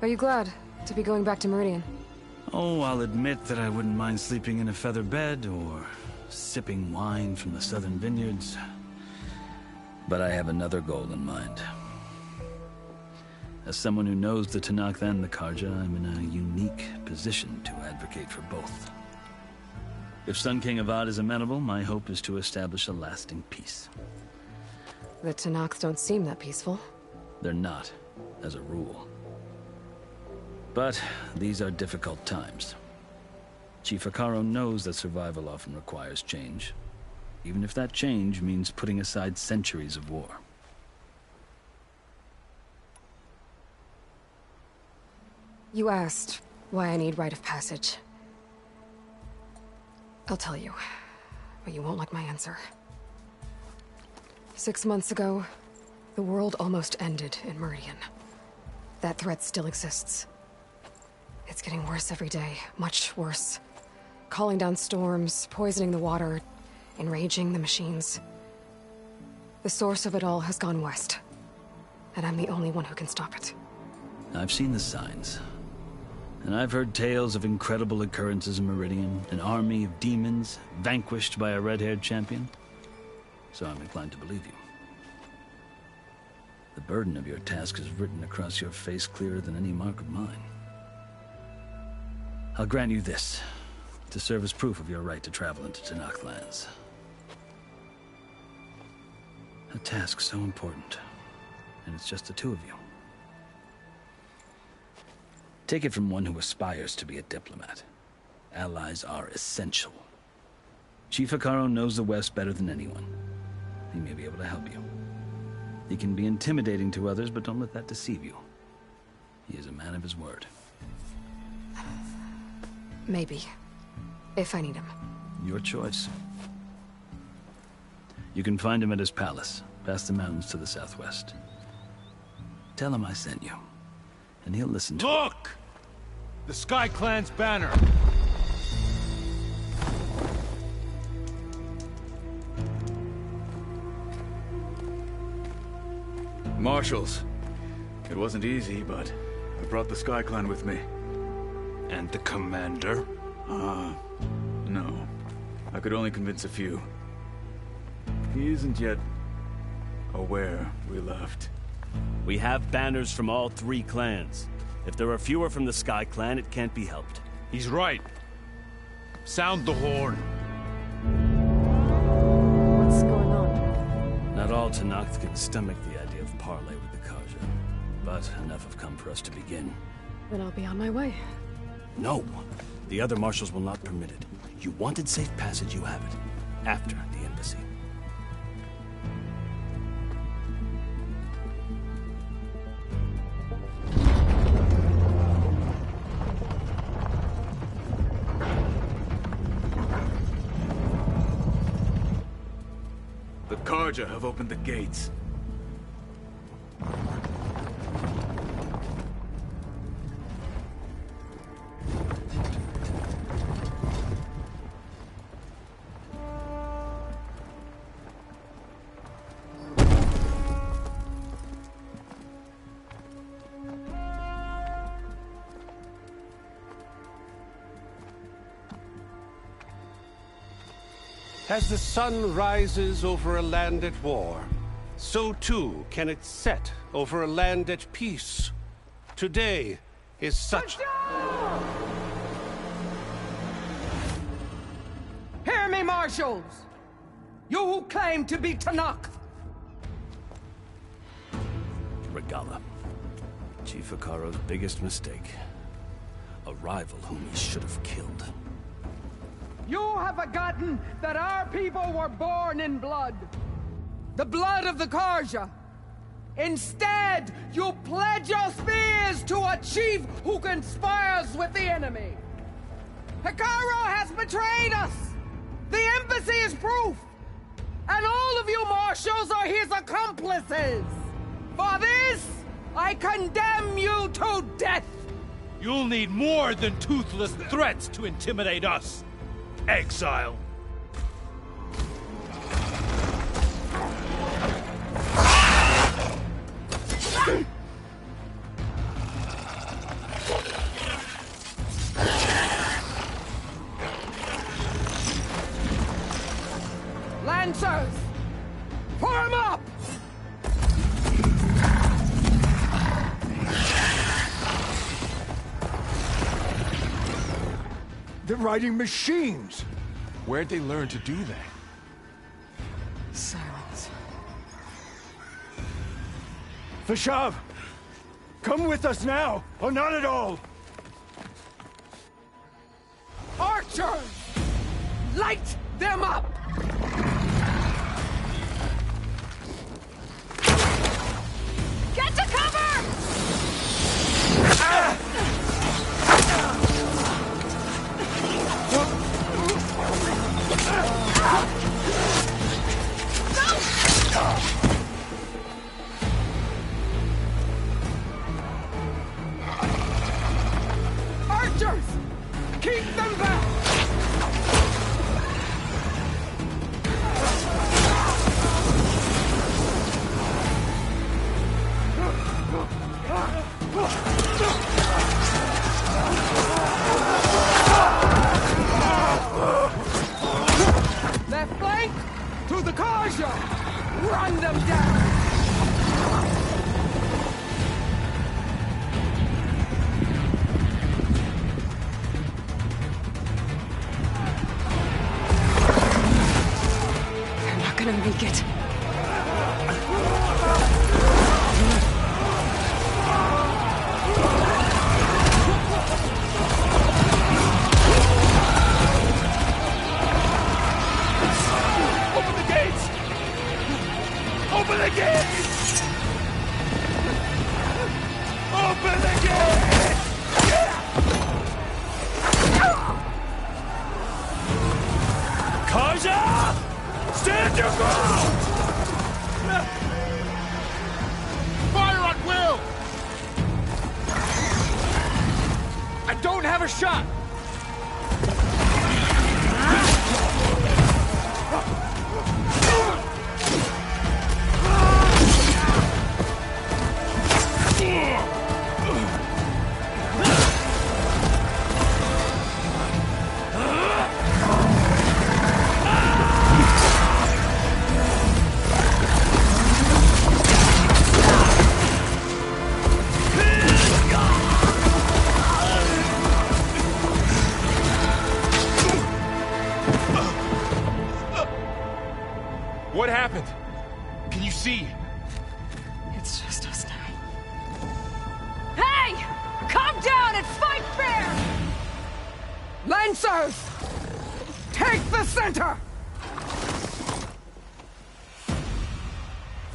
Are you glad to be going back to Meridian?
Oh, I'll admit that I wouldn't mind sleeping in a feather bed or sipping wine from the southern vineyards. But I have another goal in mind. As someone who knows the Tenakth and the Carja, I'm in a unique position to advocate for both. If Sun King Avad is amenable, my hope is to establish a lasting peace.
The Tenakth don't seem that peaceful.
They're not. as a rule. But these are difficult times. Chief Hekarro knows that survival often requires change, even if that change means putting aside centuries of war.
You asked why I need rite of passage. I'll tell you, but you won't like my answer. 6 months ago, the world almost ended in Meridian. That threat still exists. It's getting worse every day, much worse. Calling down storms, poisoning the water, enraging the machines. The source of it all has gone west, and I'm the only one who can stop it.
I've seen the signs. And I've heard tales of incredible occurrences in Meridian, an army of demons vanquished by a red-haired champion. So I'm inclined to believe you. The burden of your task is written across your face clearer than any mark of mine. I'll grant you this, to serve as proof of your right to travel into Tenakth lands. A task so important, and it's just the two of you. Take it from one who aspires to be a diplomat. Allies are essential. Chief Hekarro knows the West better than anyone. He may be able to help you. He can be intimidating to others, but don't let that deceive you. He is a man of his word.
Maybe. If I need him.
Your choice. You can find him at his palace, past the mountains to the southwest. Tell him I sent you, and he'll listen to
Look! The Sky Clan's banner!
Marshals. It wasn't easy, but I brought the Sky Clan with me.
And the commander?
No. I could only convince a few. He isn't yet aware we left.
We have banners from all 3 clans. If there are fewer from the Sky Clan, it can't be helped.
He's right. Sound the horn.
What's going on?
Not all Tenakth can stomach the idea of parley with the Carja, but enough have come for us to begin.
Then I'll be on my way.
No! The other marshals will not permit it. You wanted safe passage, you have it. After the embassy.
The Carja have opened the gates.
As the sun rises over a land at war, so too can it set over a land at peace. Today is such...
Hear me, marshals! You who claim to be Tenakth!
Regalla. Chief Hekarro's biggest mistake. A rival whom he should have killed.
You have forgotten that our people were born in blood. The blood of the Carja. Instead, you pledge your spears to a chief who conspires with the enemy. Hekarro has betrayed us. The embassy is proof. And all of you marshals are his accomplices. For this, I condemn you to death.
You'll need more than toothless threats to intimidate us. Exile.
Lancers, form up!
They're riding machines!
Where'd they learn to do that?
Silence.
Vashav! Come with us now, or not at all!
Archers! Light them up!
Get to cover!
Archers! Keep them back! Left flank! To the Karja! Run them down!
They're not gonna make it.
Open the gates! Open the gates! Open the gates! Karja! Stand your ground! Fire at will! I don't have a shot! What happened? Can you see?
It's just us now.
Hey! Come down and fight fair! Lancers! Take the center!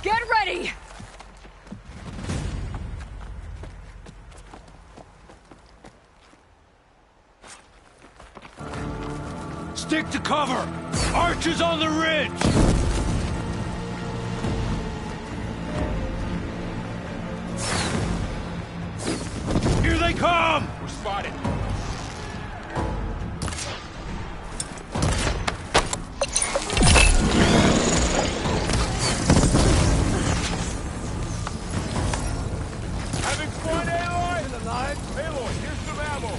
Get ready!
Stick to cover! Archers on the ridge! Here they come! We're spotted. Having fun, Aloy? Still alive? Aloy, here's some ammo.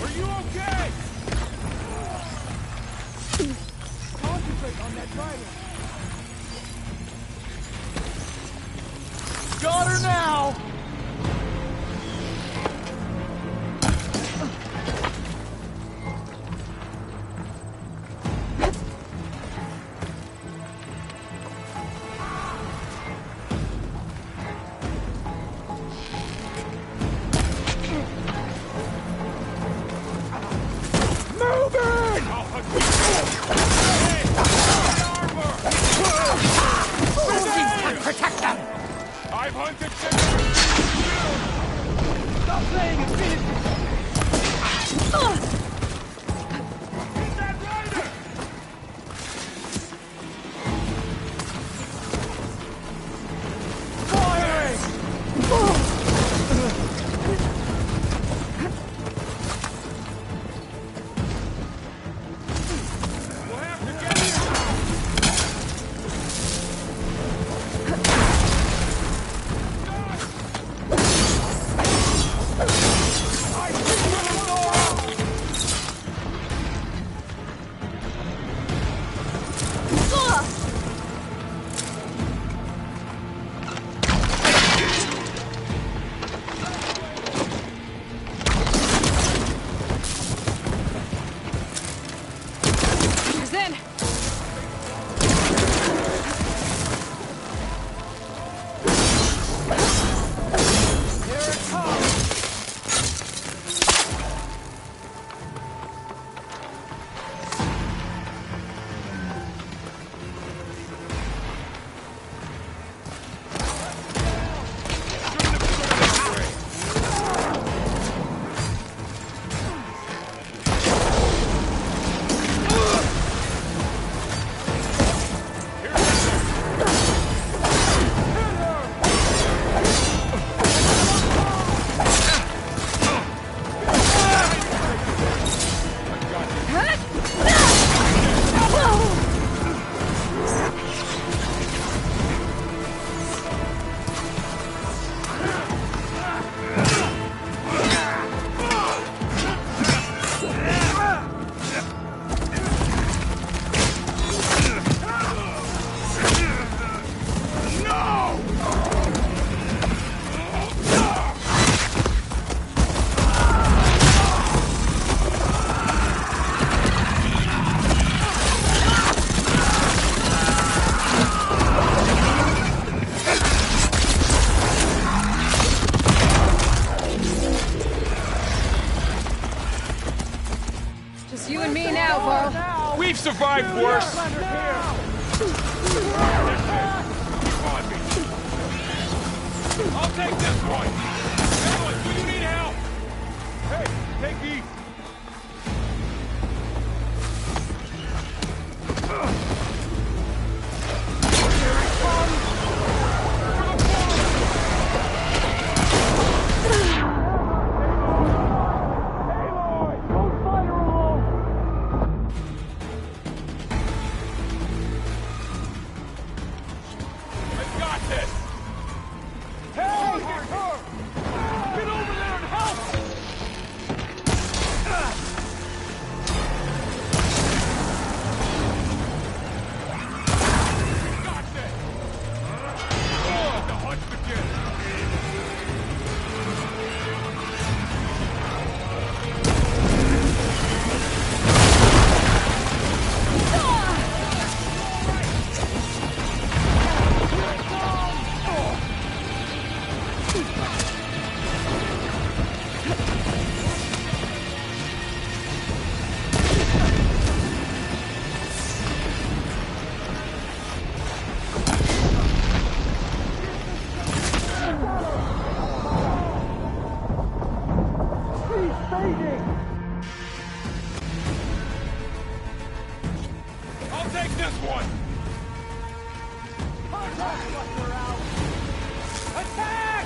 Are you okay?
Concentrate on that driver.
Got her now!
Protect them!
I've hunted
Stop playing and finish
Get that rider! survived worse. I'll take this one. Anyone, do you need help? Hey, take these. I'll take this one! Attack!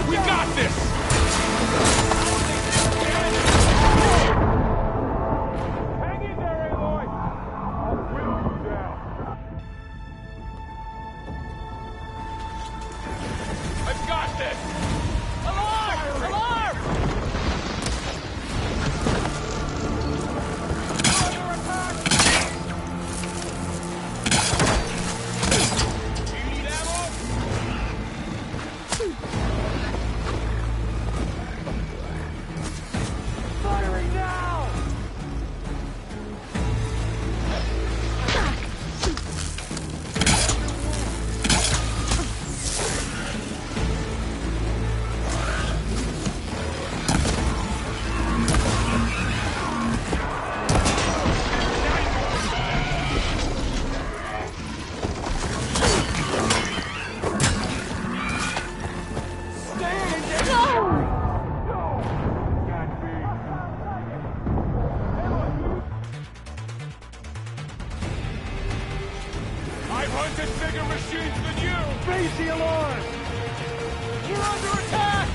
We got this! Hang in there, Aloy! I'll whittle you down. I've got this! Alarm! Alarm! Under attack! Do you need ammo? Firing now! I've hunted bigger machines than you! Raise the alarm! We're under attack!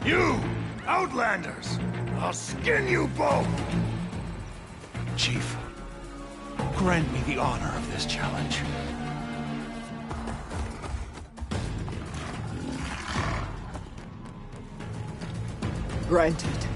You! Outlanders! I'll skin you both!
Chief, grant me the honor of this challenge.
Granted.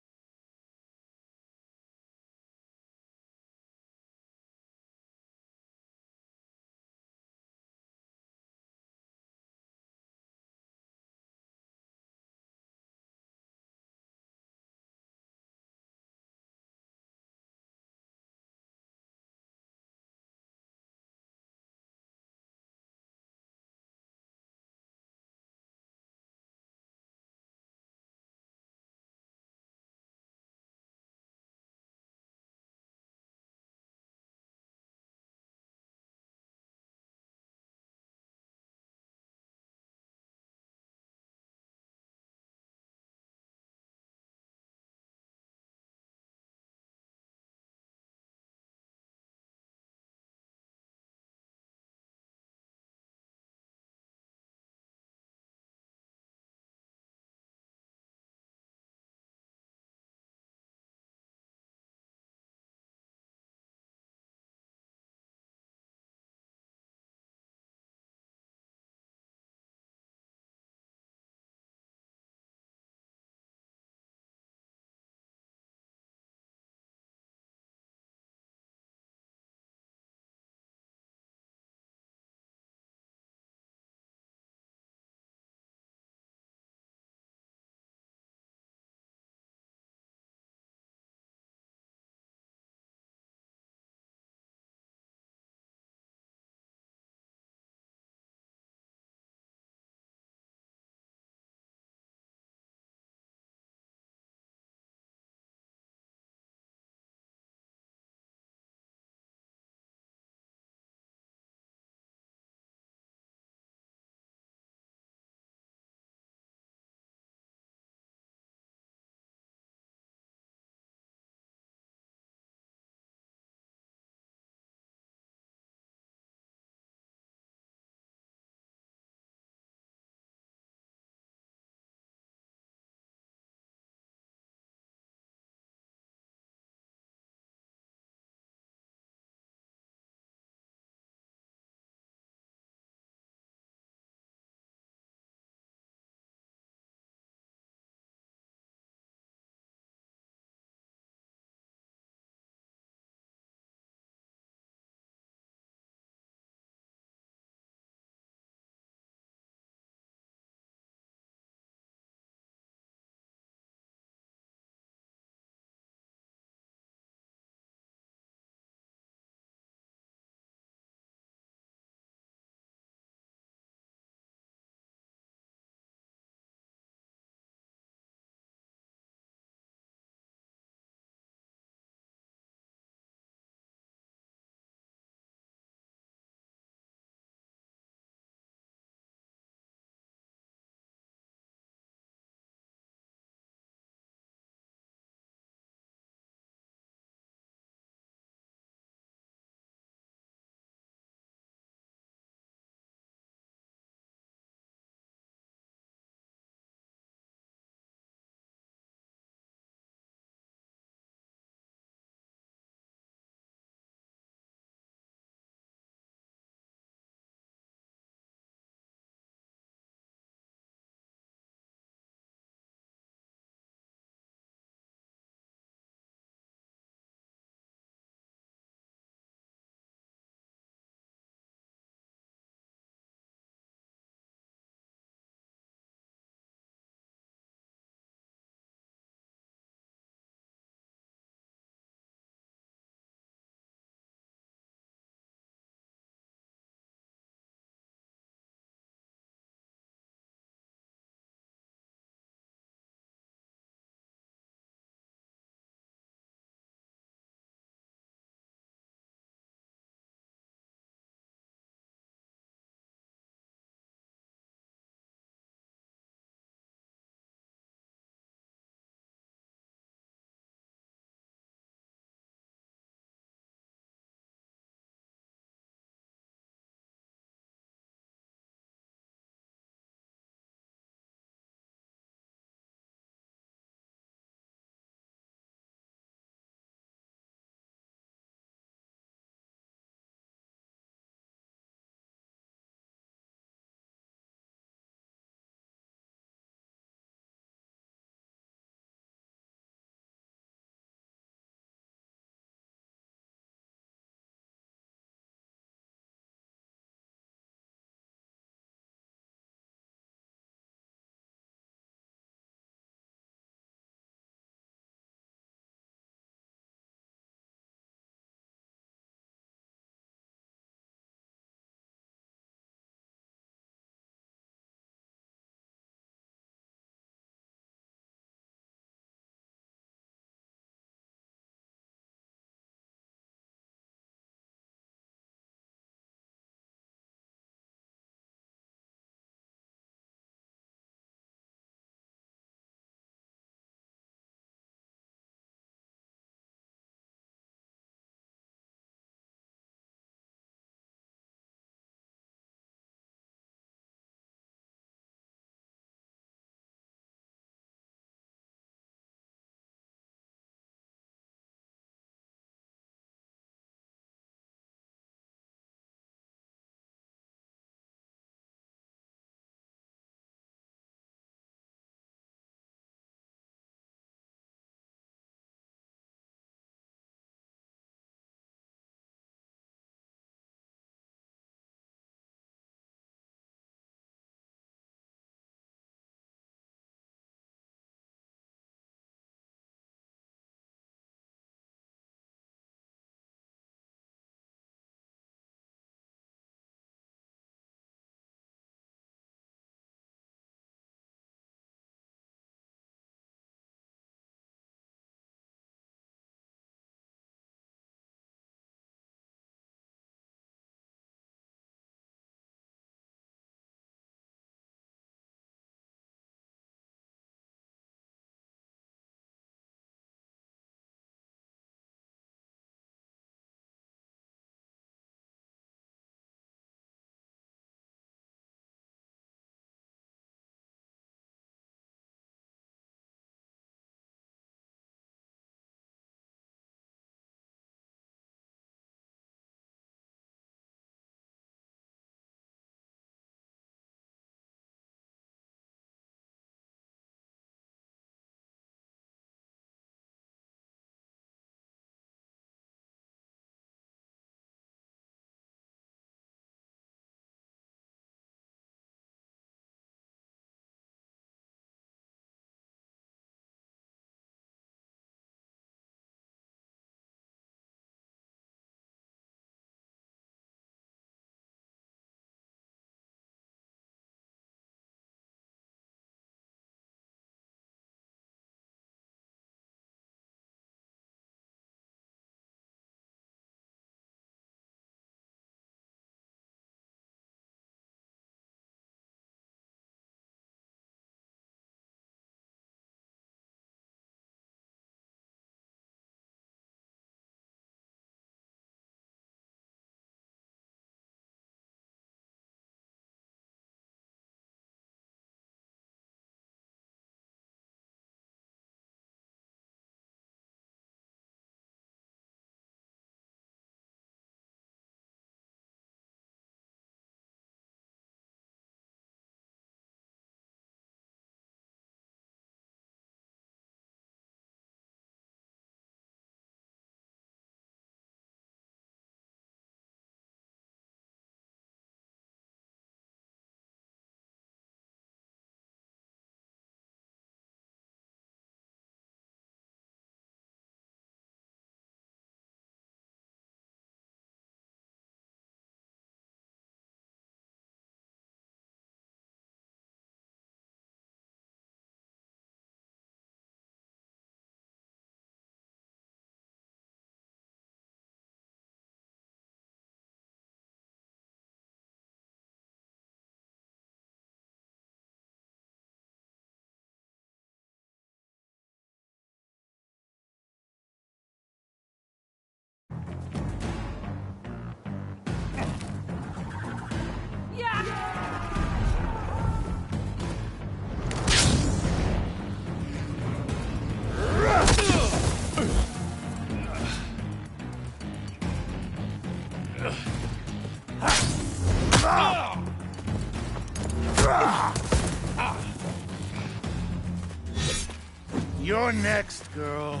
You're next, girl.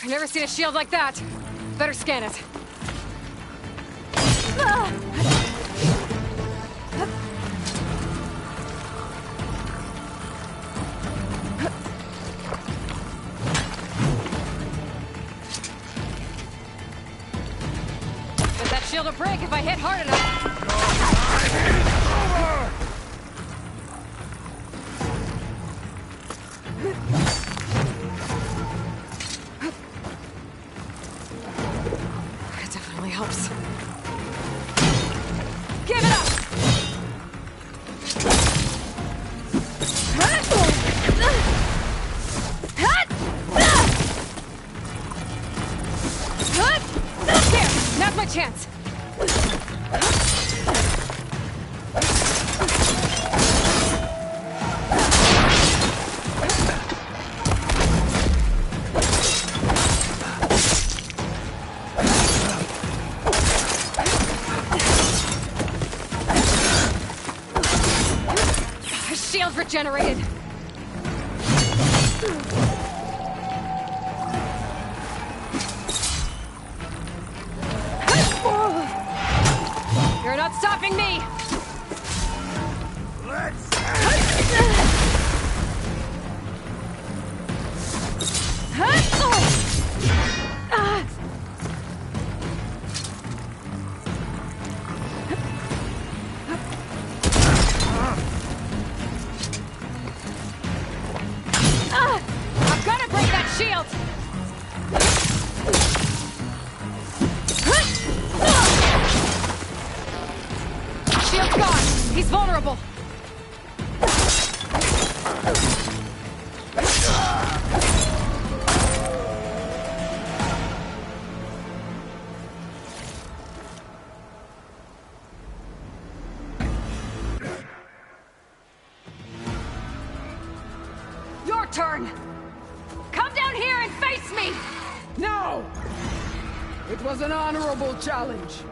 I've never seen a shield like that. Better scan it. Bet that shield will break if I hit hard enough. It definitely helps. Give it up! There! Now's my chance! Shield's regenerated. You're not stopping me. I've got to break that shield. Shield's gone. He's vulnerable. Your turn. Come down here and face me.
No! It was an honorable challenge.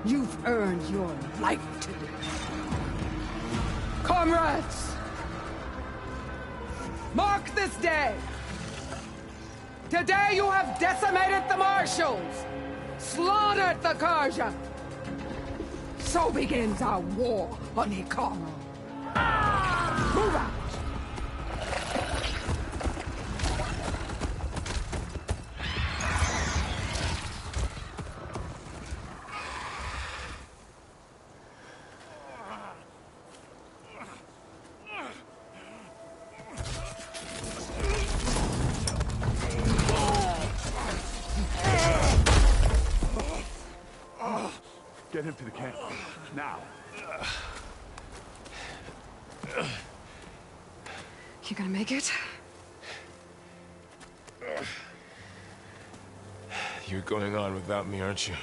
You've earned your life today. Comrades! Mark this day! Today you have decimated the Marshals! Slaughtered the Karja! So begins our war on Hikaru. Move out!
Get him to the camp. Now.
You gonna make it?
You're going on without me, aren't you?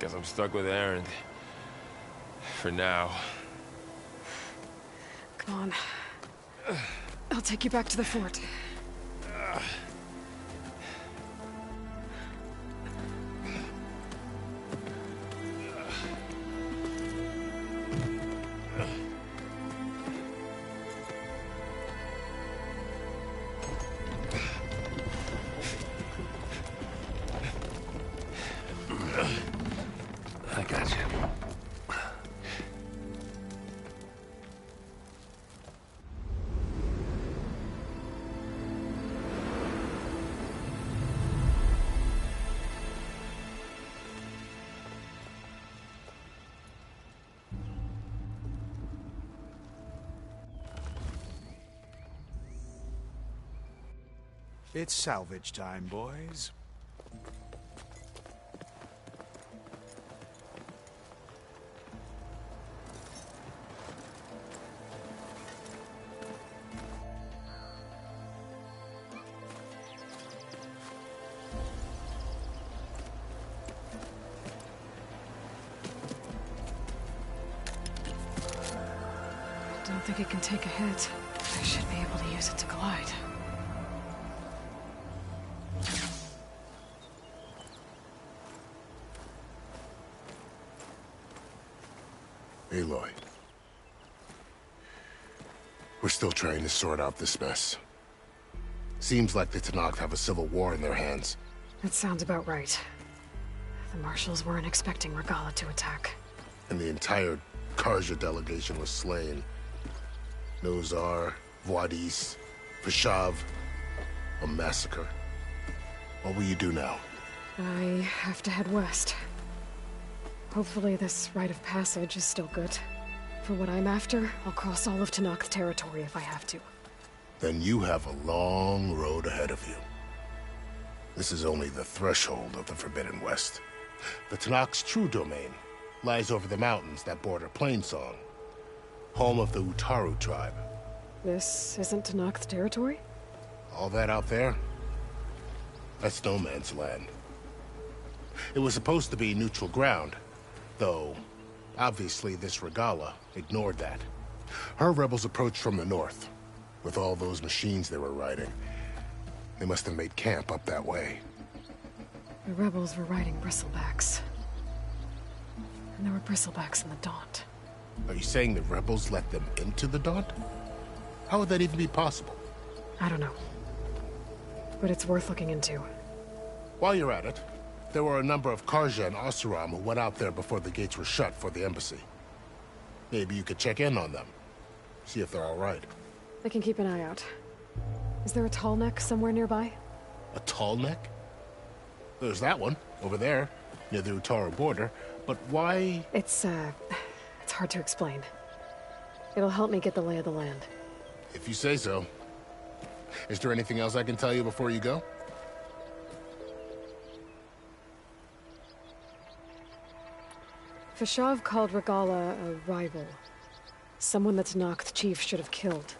Guess I'm stuck with Erend. For now.
Come on. I'll take you back to the fort.
I got you.
It's salvage time, boys.
Don't think it can take a hit. I should be able to use it to glide.
Aloy. We're still trying to sort out this mess. Seems like the Tenakth have a civil war in their hands.
That sounds about right. The Marshals weren't expecting Regalla to attack.
And the entire Karja delegation was slain. Nozar, Vuadis, Vashav, a massacre. What will you do now?
I have to head west. Hopefully this rite of passage is still good. For what I'm after, I'll cross all of Tenakth territory if I have to.
Then you have a long road ahead of you. This is only the threshold of the Forbidden West. The Tenakth's true domain lies over the mountains that border Plainsong, home of the Utaru tribe.
This isn't Tenakth territory?
All that out there? That's no man's land. It was supposed to be neutral ground, though obviously this Regalla ignored that. Her rebels approached from the north, with all those machines they were riding. They must have made camp up that way.
The rebels were riding bristlebacks. And there were bristlebacks in the Daunt.
Are you saying the rebels let them into the Daunt? How would that even be possible?
I don't know. But it's worth looking into.
While you're at it, there were a number of Karja and Oseram who went out there before the gates were shut for the embassy. Maybe you could check in on them. See if they're all right.
I can keep an eye out. Is there a tall neck somewhere nearby?
A tall neck? There's that one, over there, near the Utaru border. But why?
It's hard to explain. It'll help me get the lay of the land.
If you say so. Is there anything else I can tell you before you go?
Vashav called Regalla a rival. Someone that Tenakth chief should have killed.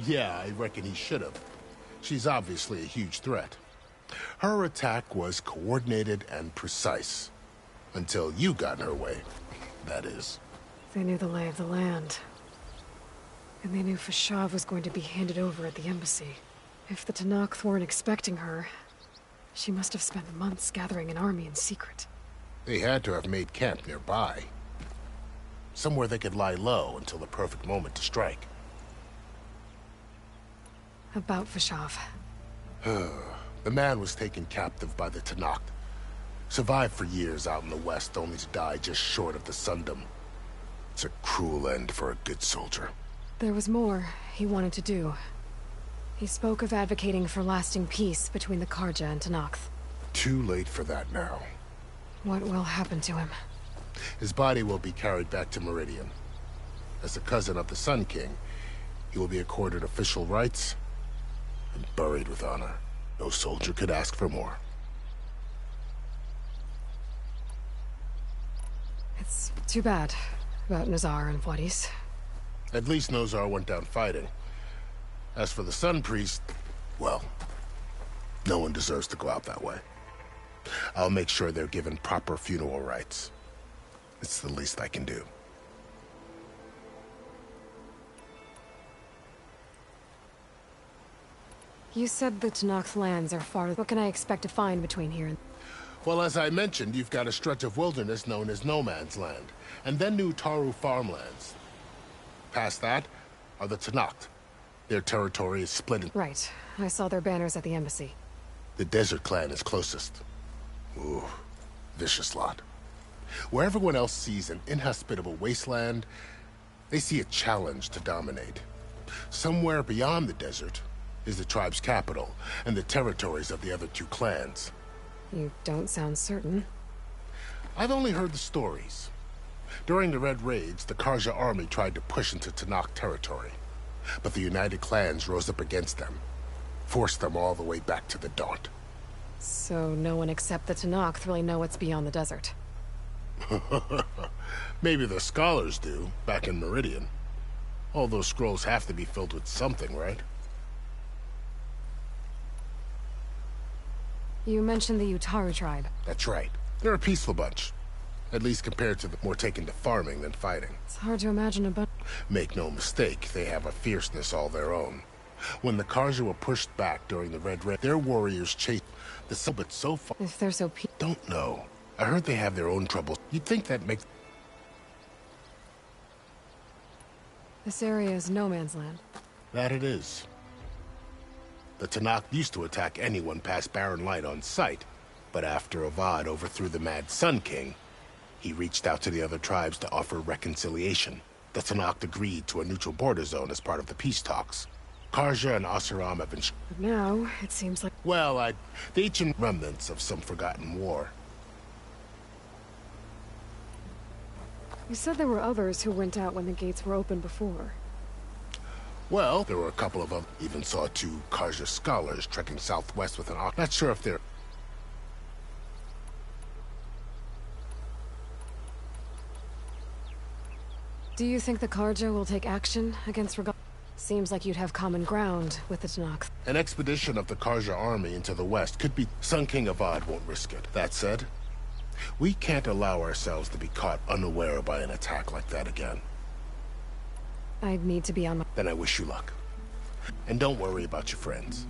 Yeah, I reckon he should have. She's obviously a huge threat. Her attack was coordinated and precise. Until you got in her way, that is.
They knew the lay of the land. And they knew Vashav was going to be handed over at the embassy. If the Tenakth weren't expecting her, she must have spent months gathering an army in secret.
They had to have made camp nearby. Somewhere they could lie low until the perfect moment to strike.
About Vashav.
The man was taken captive by the Tenakth. Survived for years out in the west, only to die just short of the Sundom. It's a cruel end for a good soldier.
There was more he wanted to do. He spoke of advocating for lasting peace between the Karja and Tenakth.
Too late for that now.
What will happen to him?
His body will be carried back to Meridian. As a cousin of the Sun King, he will be accorded official rights and buried with honor. No soldier could ask for more.
It's too bad about Nozar and Vuadis.
At least Nozar went down fighting. As for the Sun Priest, well, no one deserves to go out that way. I'll make sure they're given proper funeral rites. It's the least I can do.
You said the Tenakth lands are far. What can I expect to find between here and...
Well, as I mentioned, you've got a stretch of wilderness known as No Man's Land, and then New Taru farmlands. Past that are the Tenakth. Their territory is split in...
Right. I saw their banners at the embassy.
The Desert Clan is closest. Ooh, vicious lot. Where everyone else sees an inhospitable wasteland, they see a challenge to dominate. Somewhere beyond the desert is the tribe's capital and the territories of the other two clans.
You don't sound certain.
I've only heard the stories. During the Red Raids, the Karja army tried to push into Tenakth territory, but the United Clans rose up against them, forced them all the way back to the Daunt.
So no one except the Tenakth really know what's beyond the desert?
Maybe the scholars do, back in Meridian. All those scrolls have to be filled with something, right?
You mentioned the Utaru tribe.
That's right. They're a peaceful bunch. At least compared to the more taken to farming than fighting.
It's hard to imagine a bunch.
Make no mistake, they have a fierceness all their own. When the Karja were pushed back during the Red Raid, their warriors chased the Silbit so far.
If they're so
Don't know. I heard they have their own troubles. You'd think that makes...
This area is No Man's Land.
That it is. The Tenakth used to attack anyone past Barren Light on sight, but after Avad overthrew the Mad Sun King, he reached out to the other tribes to offer reconciliation. The Tenakth agreed to a neutral border zone as part of the peace talks. Karja and Oseram have been...
But now, it seems like...
Well, the ancient remnants of some forgotten war.
You said there were others who went out when the gates were open before.
Well, there were a couple of them. Even saw 2 Karja scholars trekking southwest with an ox. Not sure if they're...
Do you think the Karja will take action against Regalla? Seems like you'd have common ground with the Tenakth.
An expedition of the Karja army into the west could be... Sun King Avad won't risk it. That said, we can't allow ourselves to be caught unaware by an attack like that again.
I'd need to be on my...
Then I wish you luck. And don't worry about your friends.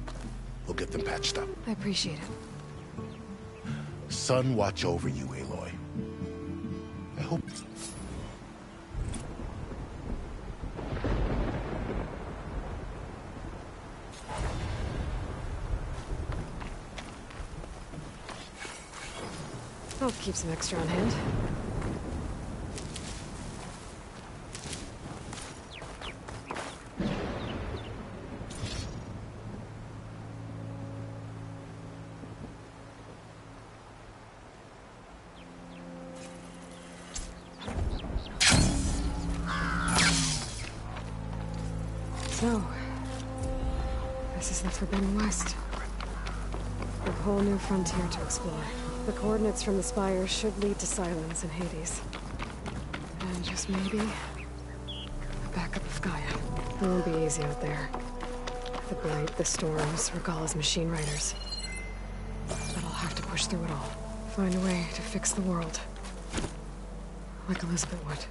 We'll get them patched up.
I appreciate it.
Sun watch over you, Aloy. I hope...
I'll keep some extra on hand. So, this is the Forbidden West. A whole new frontier to explore. The coordinates from the spire should lead to Silence and Hades. And just maybe, a backup of Gaia. It won't be easy out there. The Blight, the Storms, Regalla's machine riders. But I'll have to push through it all. Find a way to fix the world. Like Elizabeth would.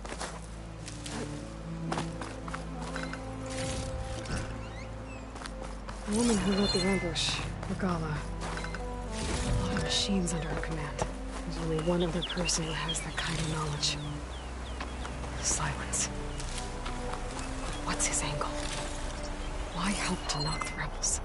The woman who led the ambush, Regalla. A lot of machines under her command. There's only one other person who has that kind of knowledge. Silence. What's his angle? Why help to knock the rebels?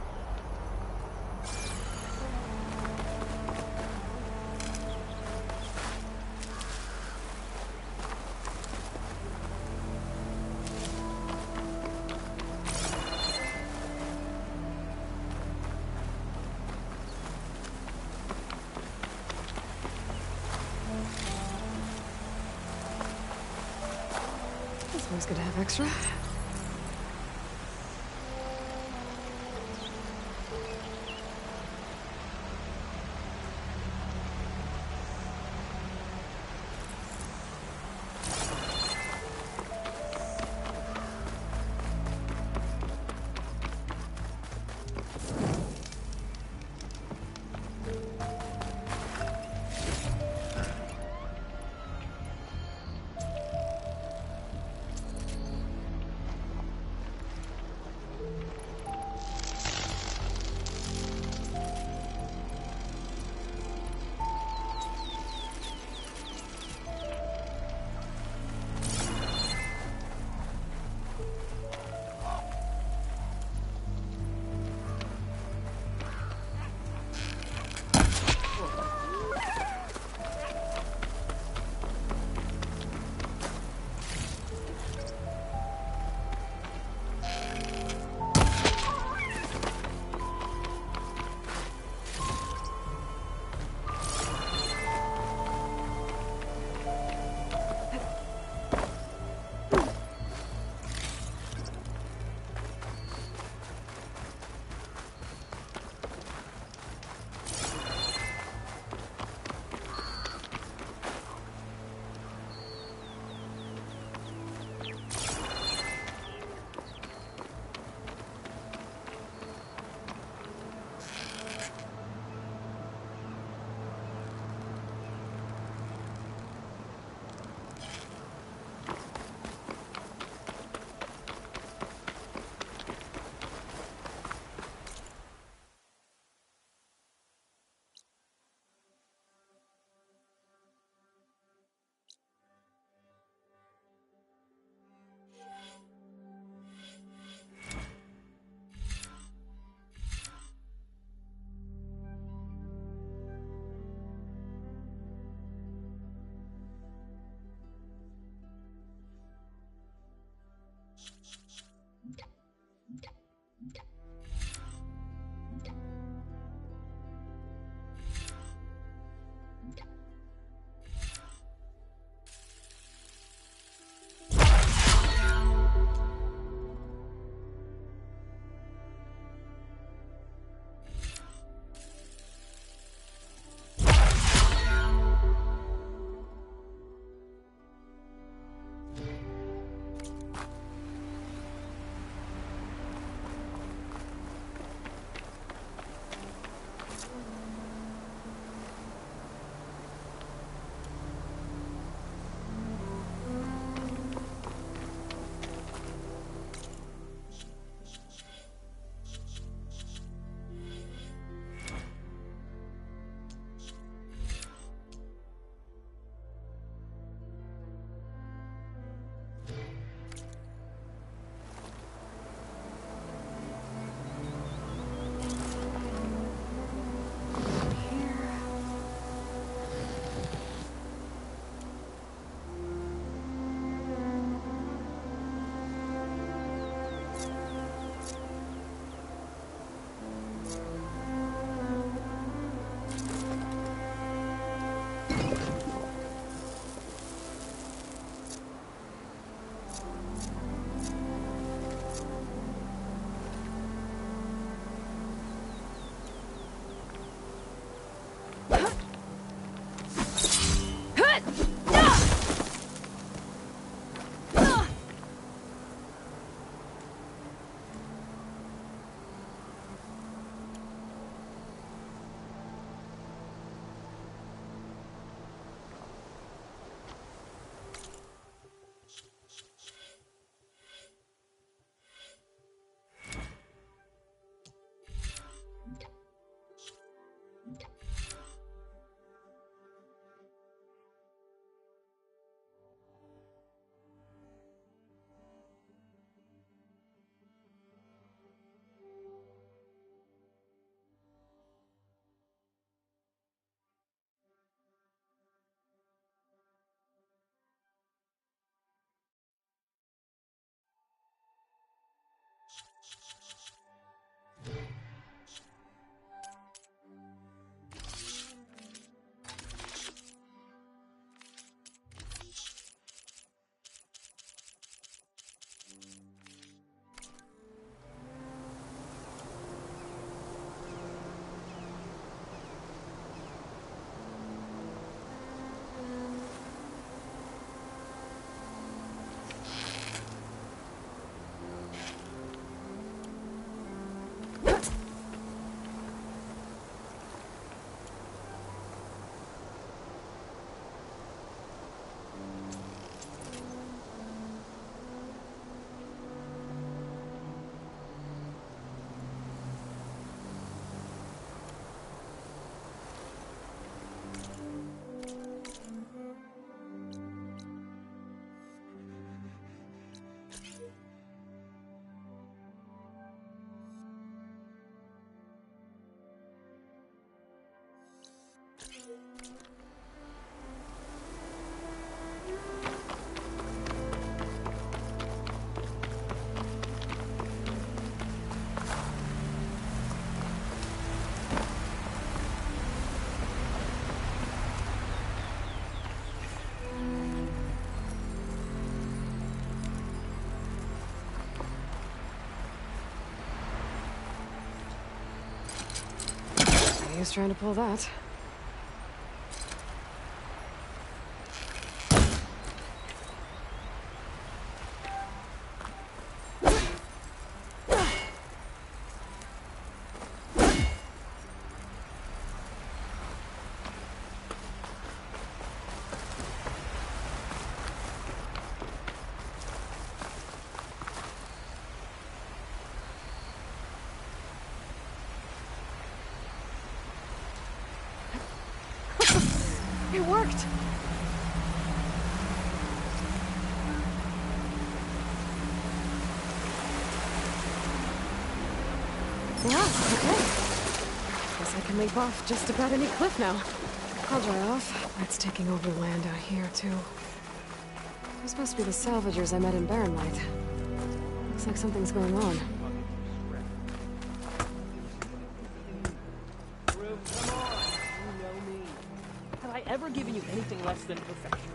It's always good to have extra. use trying to pull that. It worked! Yeah, okay. Guess I can leap off just about any cliff now. I'll dry off. It's taking over land out here, too. Those must be the salvagers I met in Barren Light. Looks like something's going on.
Ever given you anything less than perfection?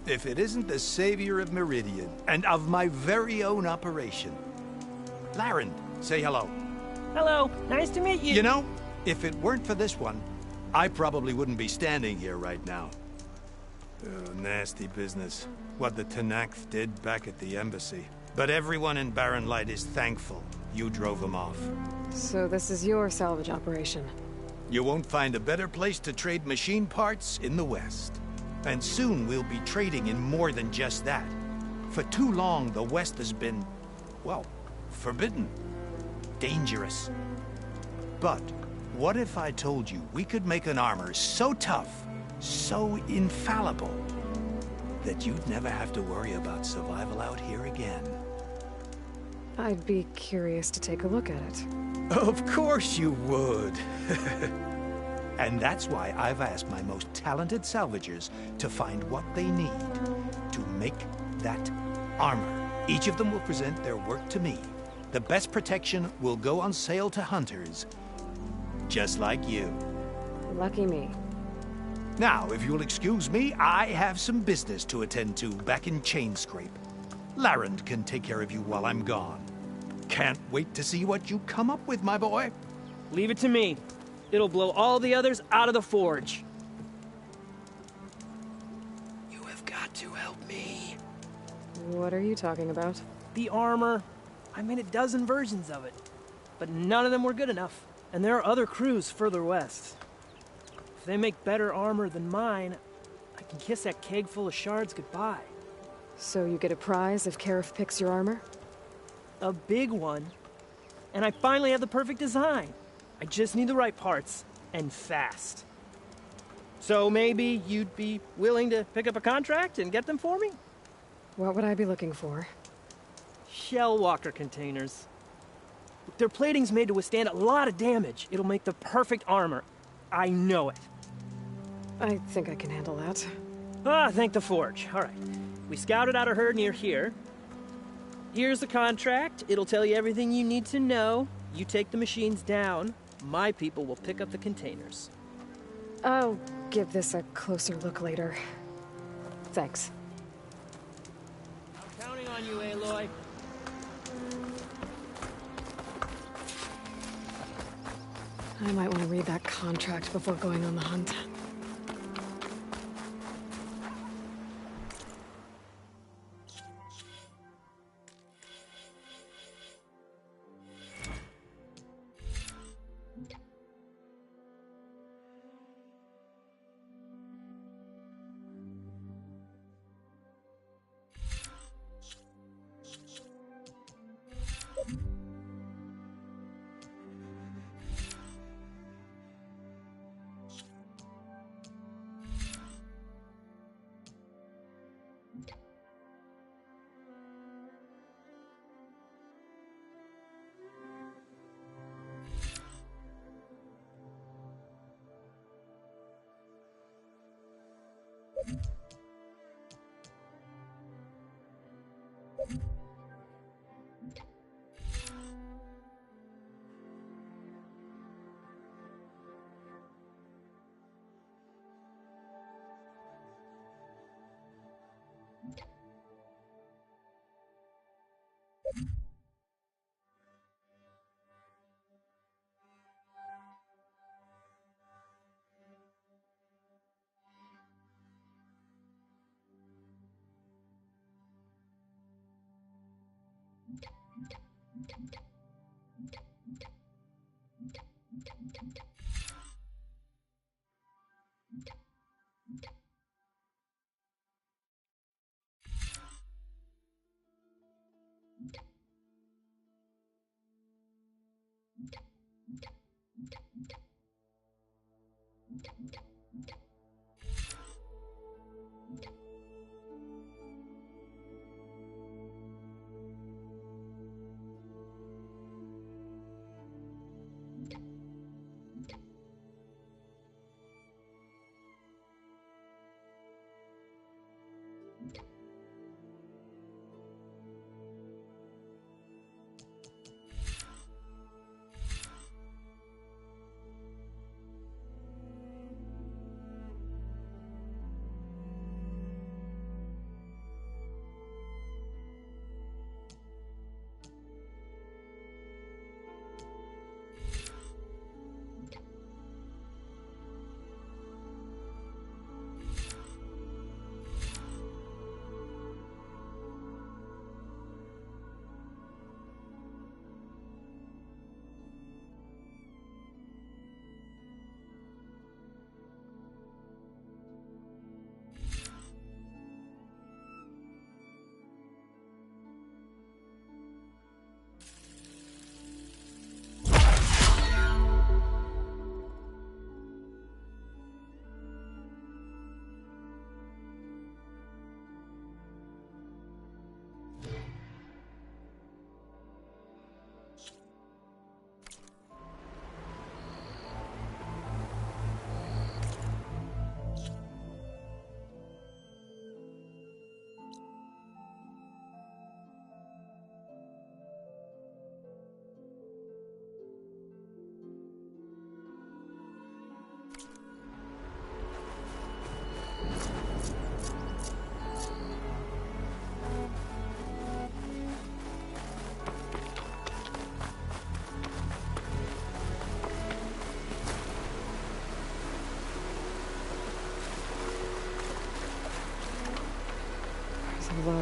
If it isn't the savior of Meridian, and of my very own operation. Larend, say hello.
Hello, nice to meet you.
You know, if it weren't for this one, I probably wouldn't be standing here right now. Oh, nasty business. What the Tenakth did back at the embassy. But everyone in Barren Light is thankful you drove them off.
So this is your salvage operation?
You won't find a better place to trade machine parts in the West. And soon we'll be trading in more than just that. For too long, the West has been, well, forbidden. Dangerous. But what if I told you we could make an armor so tough, so infallible, that you'd never have to worry about survival out here again?
I'd be curious to take a look at it.
Of course you would. And that's why I've asked my most talented salvagers to find what they need to make that armor. Each of them will present their work to me. The best protection will go on sale to hunters, just like you.
Lucky me.
Now, if you'll excuse me, I have some business to attend to back in Chainscrape. Larend can take care of you while I'm gone. Can't wait to see what you come up with, my boy.
Leave it to me. It'll blow all the others out of the forge.
You have got to help me.
What are you talking about?
The armor. I made a dozen versions of it, but none of them were good enough. And there are other crews further west. If they make better armor than mine, I can kiss that keg full of shards goodbye.
So you get a prize if Karif picks your armor?
A big one. And I finally have the perfect design. I just need the right parts, and fast. So maybe you'd be willing to pick up a contract and get them for me?
What would I be looking for?
Shell walker containers. Their plating's made to withstand a lot of damage. It'll make the perfect armor. I know it.
I think I can handle that.
Ah, thank the forge. All right. We scouted out a herd near here. Here's the contract. It'll tell you everything you need to know. You take the machines down. My people will pick up the containers.
I'll give this a closer look later. Thanks.
I'm counting on you, Aloy.
I might want to read that contract before going on the hunt.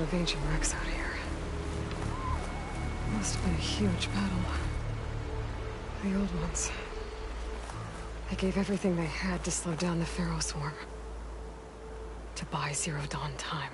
of ancient wrecks out here. Must have been a huge battle. The old ones. They gave everything they had to slow down the Pharaoh swarm. To buy Zero Dawn time.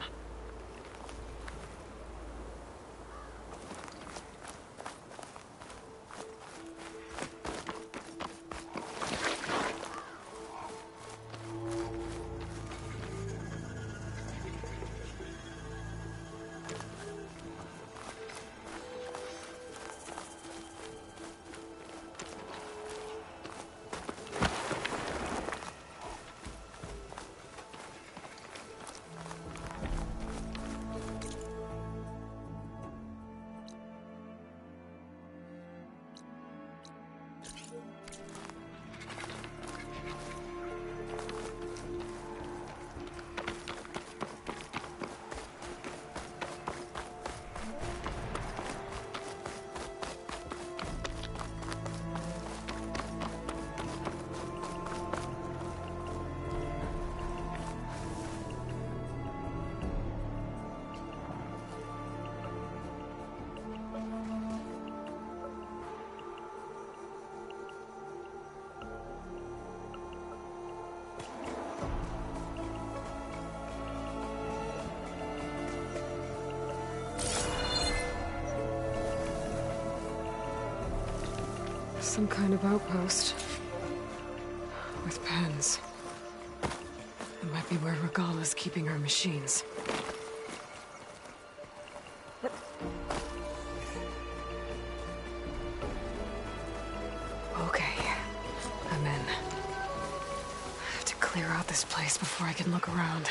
Some kind of outpost. With pens. It might be where Regala's keeping her machines. Okay. I'm in. I have to clear out this place before I can look around.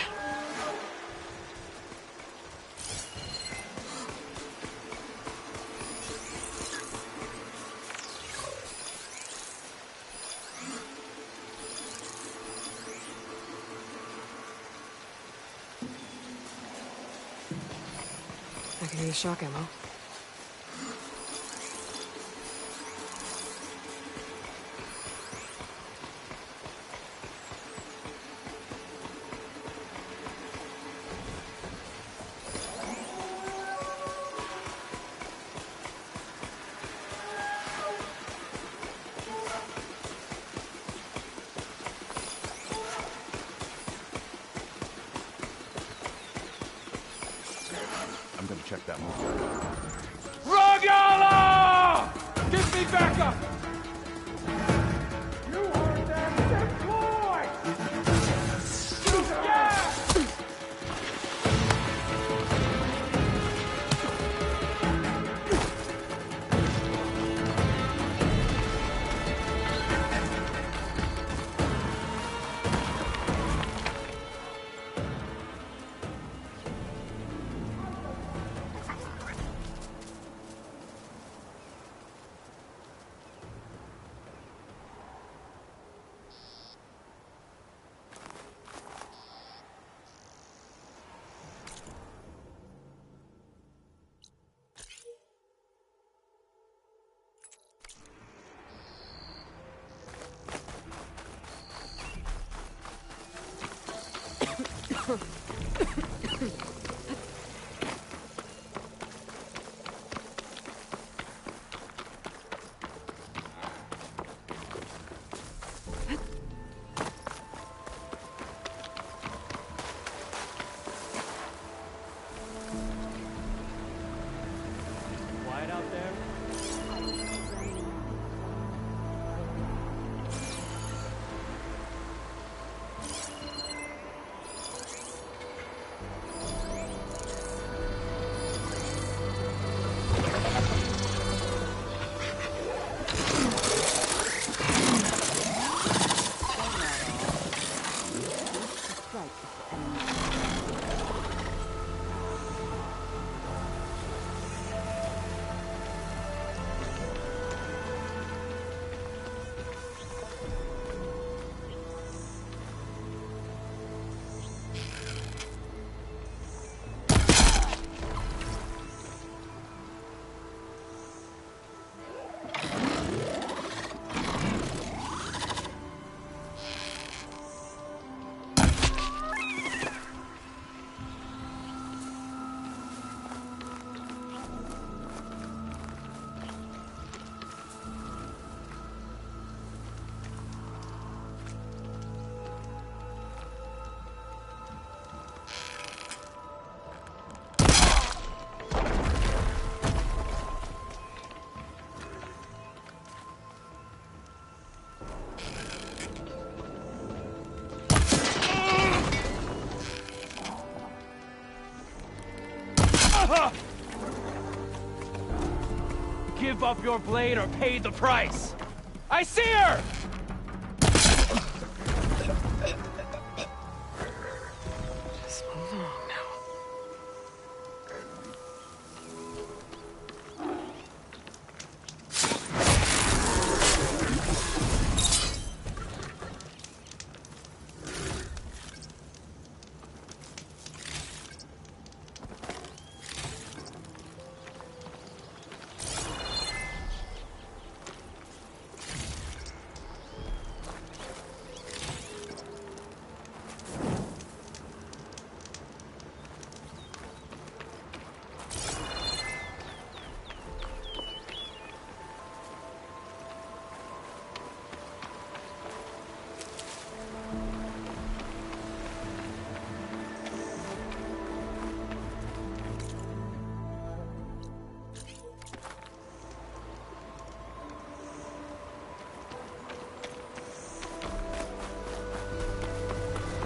I can use shock ammo.
I'm gonna check that move.
Regala! Give me backup! You heard them! Deploy! Yeah!
Give up your blade or pay the price. I see her!
Just move along now.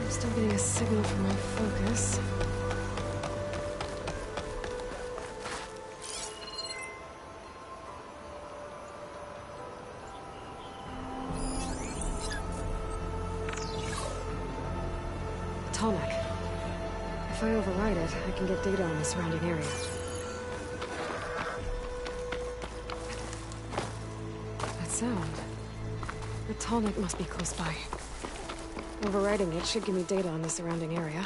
Still getting a signal from my focus. Tallneck. If I override it, I can get data on the surrounding area. That sound. The Tallneck must be close by. Overriding it should give me data on the surrounding area.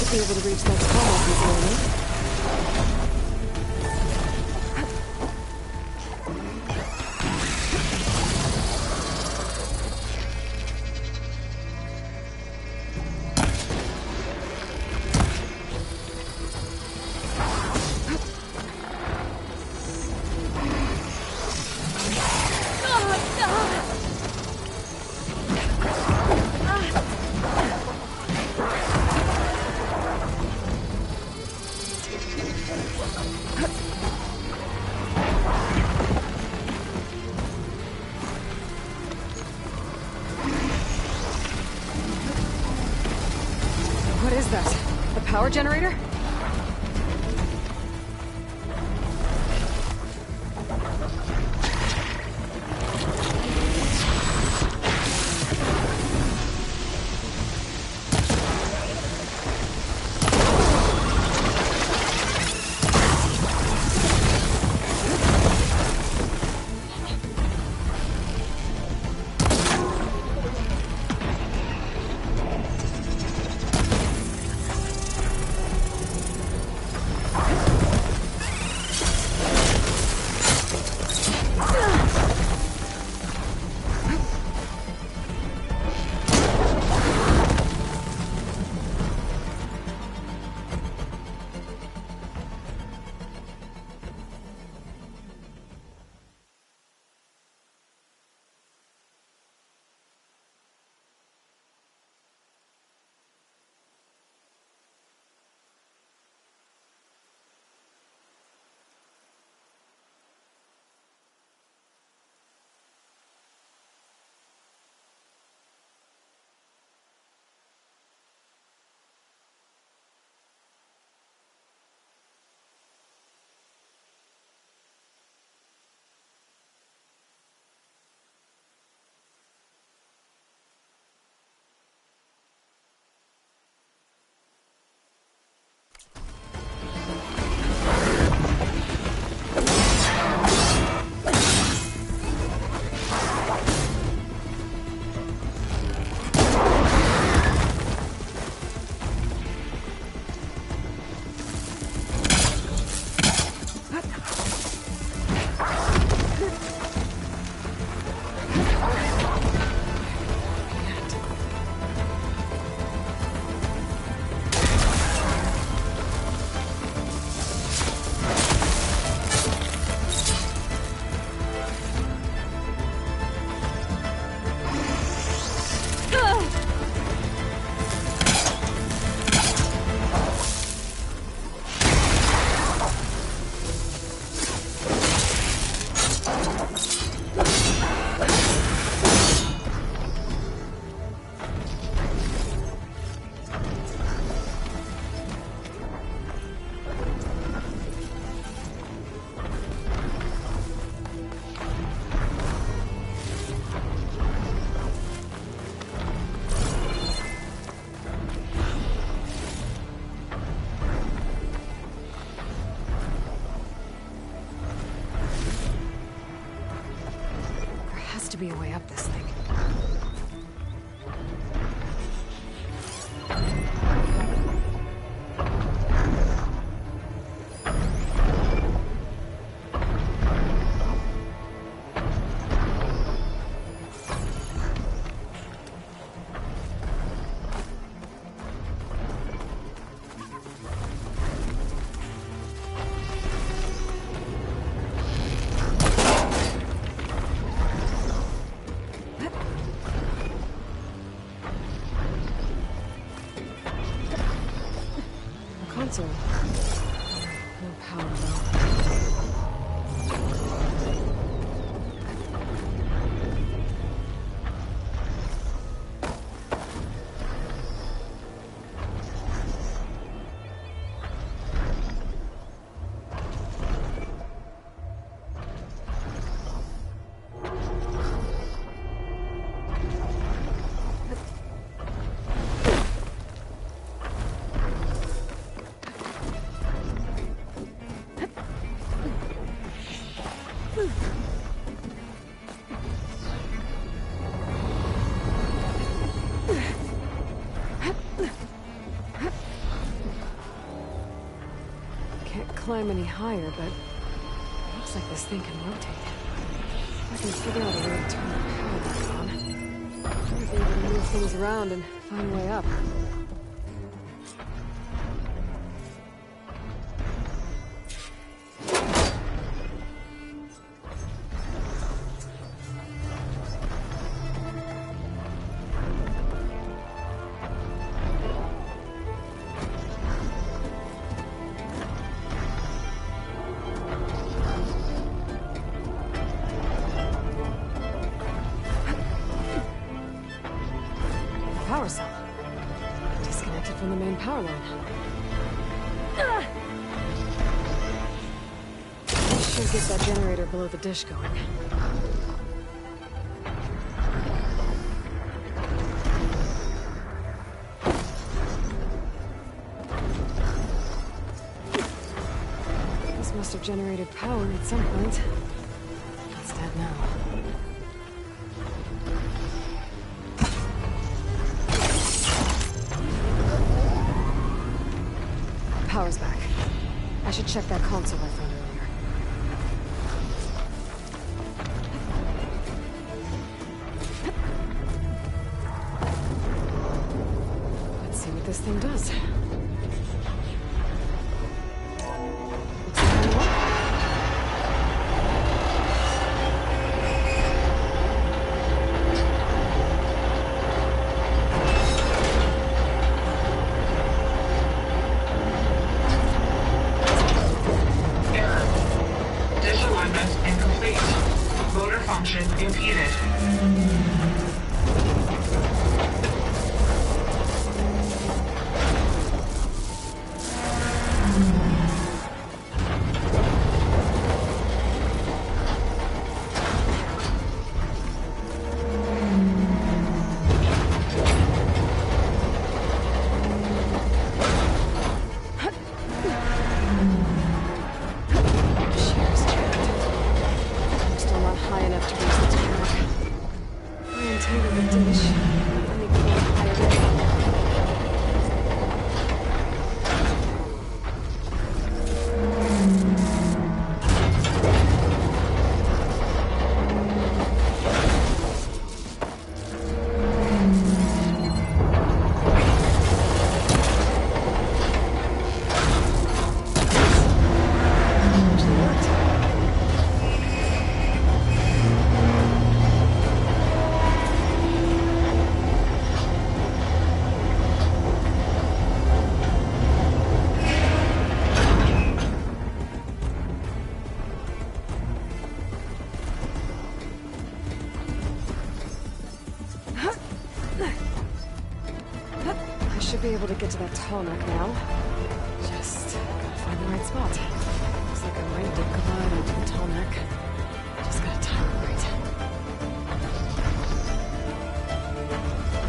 Be able to reach that tunnel this morning. What is that? A power generator? console. No power, though. Can't climb any higher, but it looks like this thing can rotate. I can figure out a way to turn the power back on. I might be able to move things around and find a way up. Power cell. Disconnected from the main power line. This should get that generator below the dish going. This must have generated power at some point. It's dead now. Power's back. I should check that console I found earlier. Let's see what this thing does. Should be able to get to that tall neck now. Just gotta find the right spot. Looks like I might dip collide onto the tall neck. Just gotta time it right.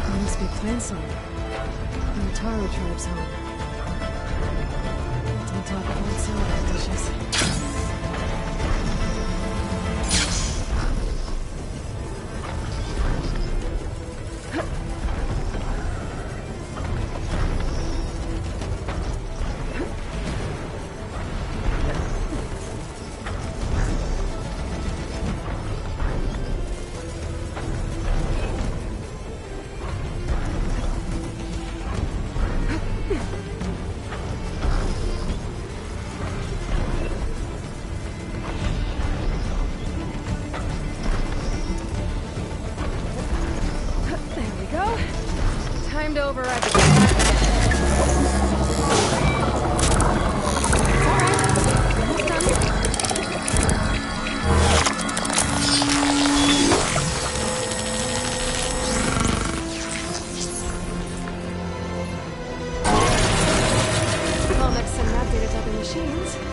There must be a clan song. The Taro tribe's home. It's on top of old salad dishes. machines.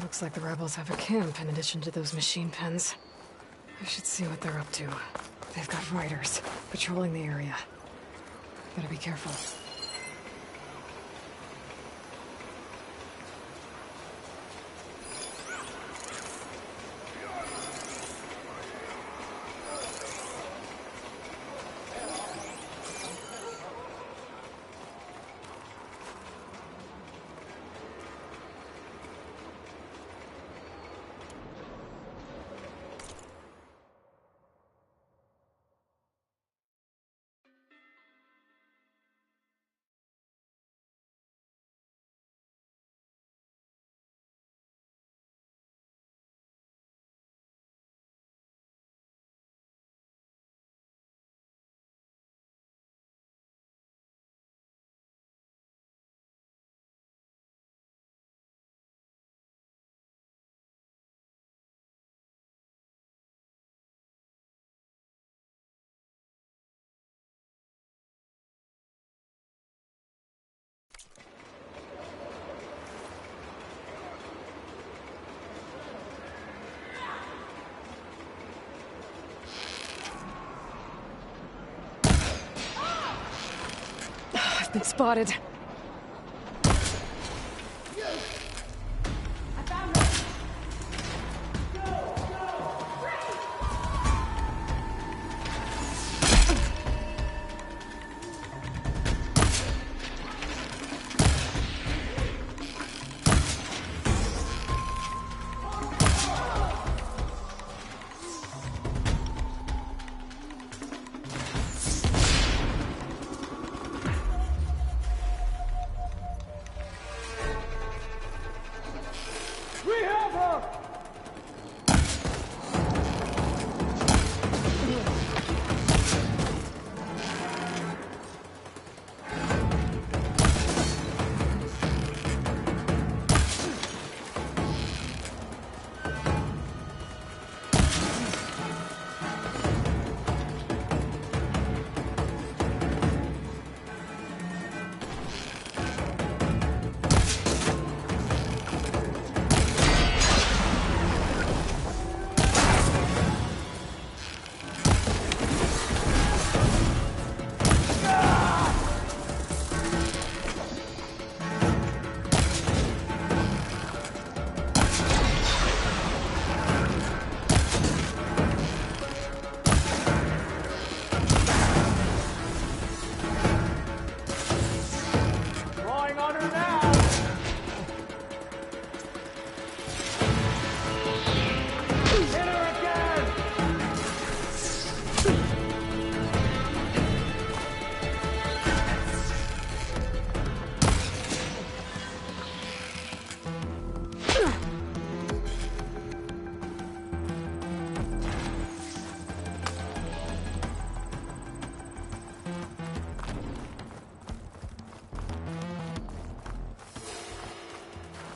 Looks like the rebels have a camp in addition to those machine pens. I should see what they're up to. They've got riders patrolling the area. Better be careful. I've been spotted.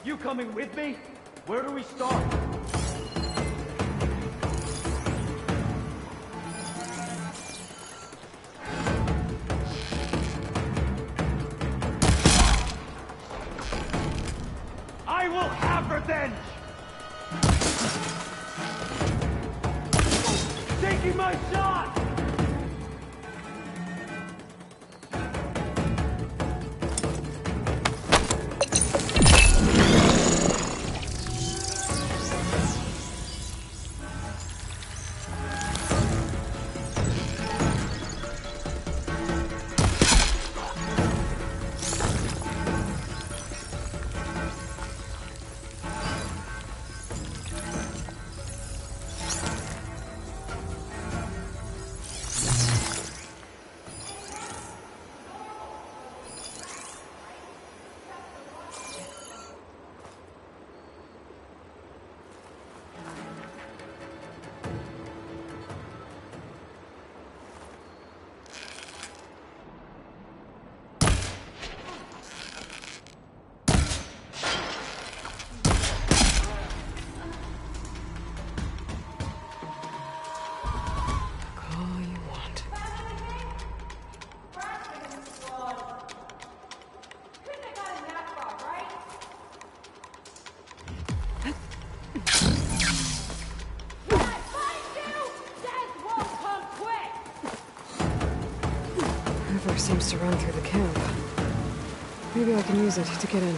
You coming with me? Where do we start? I will have revenge! Taking my shot!
seems to run through the camp. Maybe I can use it to get in.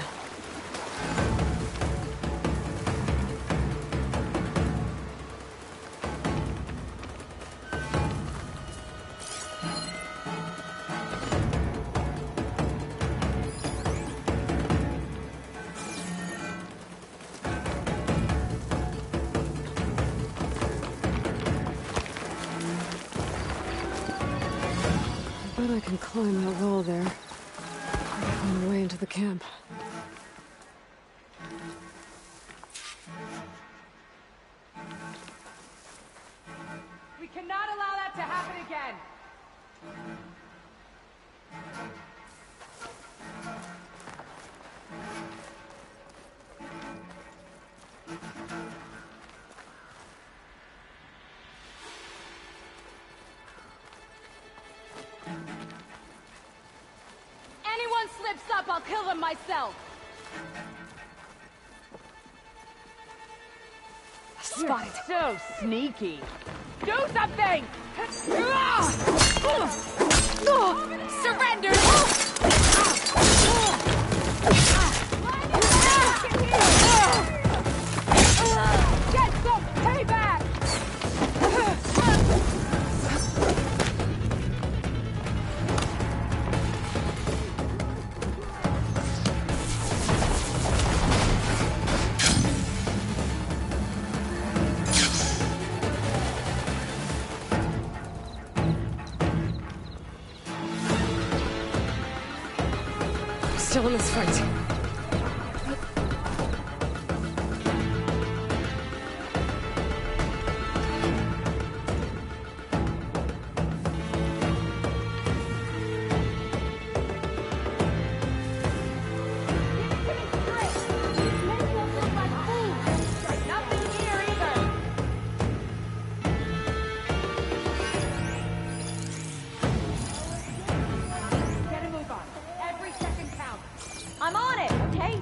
I can climb that wall there. Try to find a way into the camp.
We cannot allow that to happen again! Anyone slips up, I'll kill them myself!
Spotted.
You're so sneaky! Do something! Surrender! Get some payback!
Still in this fight.
I'm on it, okay?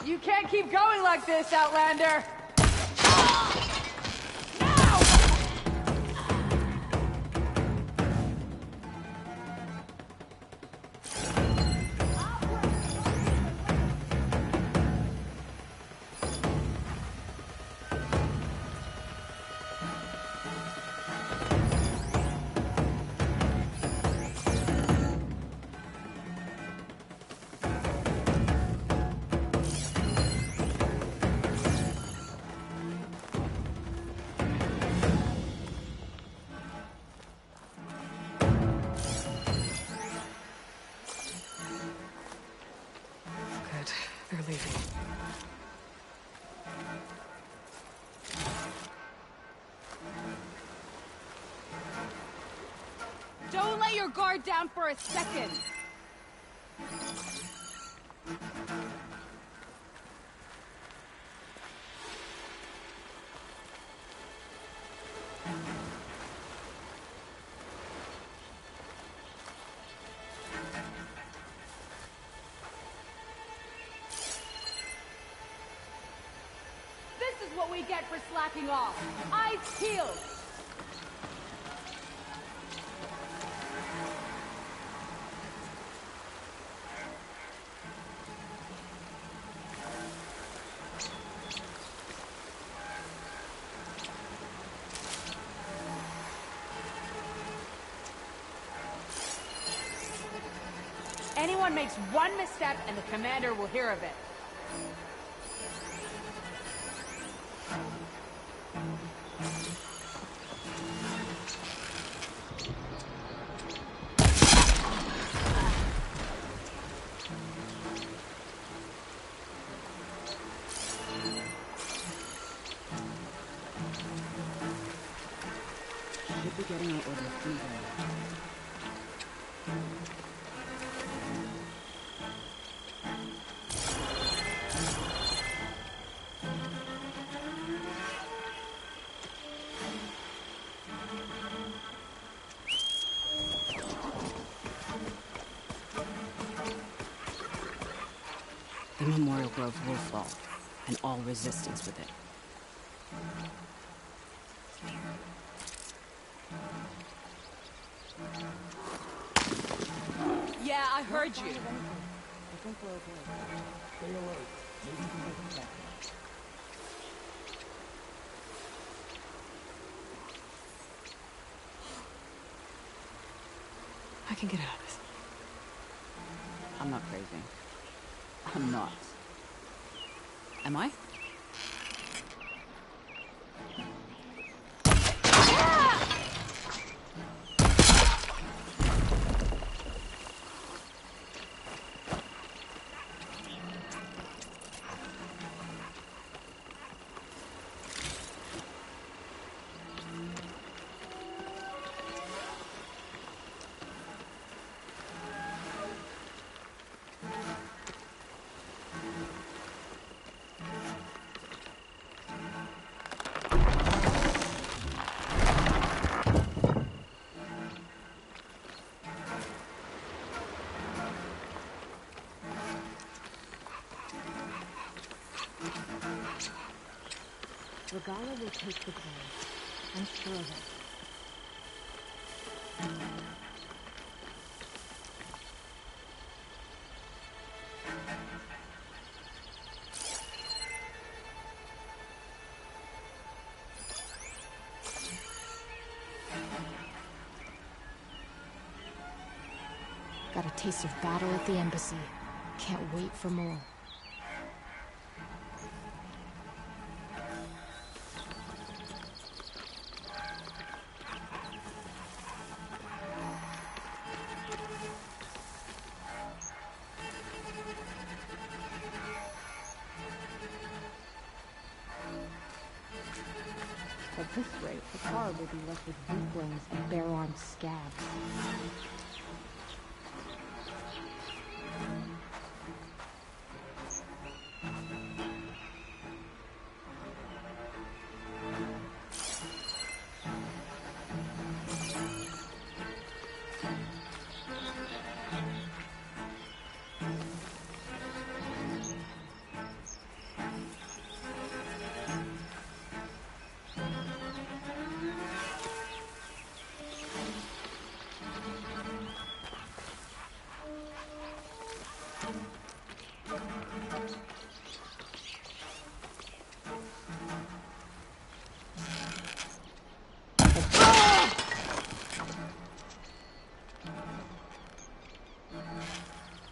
You can't keep going like this, Outlander!
They're leaving.
Don't let your guard down for a second! This is what we get for slacking off. Eyes peeled. Anyone makes one misstep and the commander will hear of it.
Should be getting our orders through there. the Memorial Grove will fall, and all resistance with it.
Yeah, I heard you.
I think we're okay. Stay alert. Maybe we can get them back.
I can get out of this.
I'm not crazy. I'm not. Am I?
Regala will take the globe. I'm sure of it.
Got a taste of battle at the embassy. Can't wait for more. At this rate, the car will be left with weaklings and bare-armed scabs.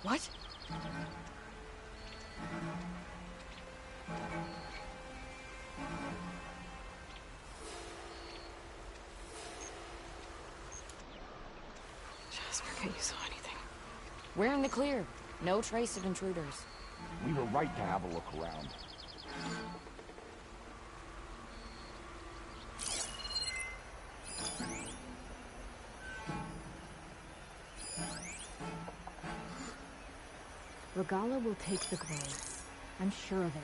What?
Jasper, can't you saw anything? We're in the clear. No trace of intruders.
We were right to have a look around.
Regala will take the globe. I'm sure of it.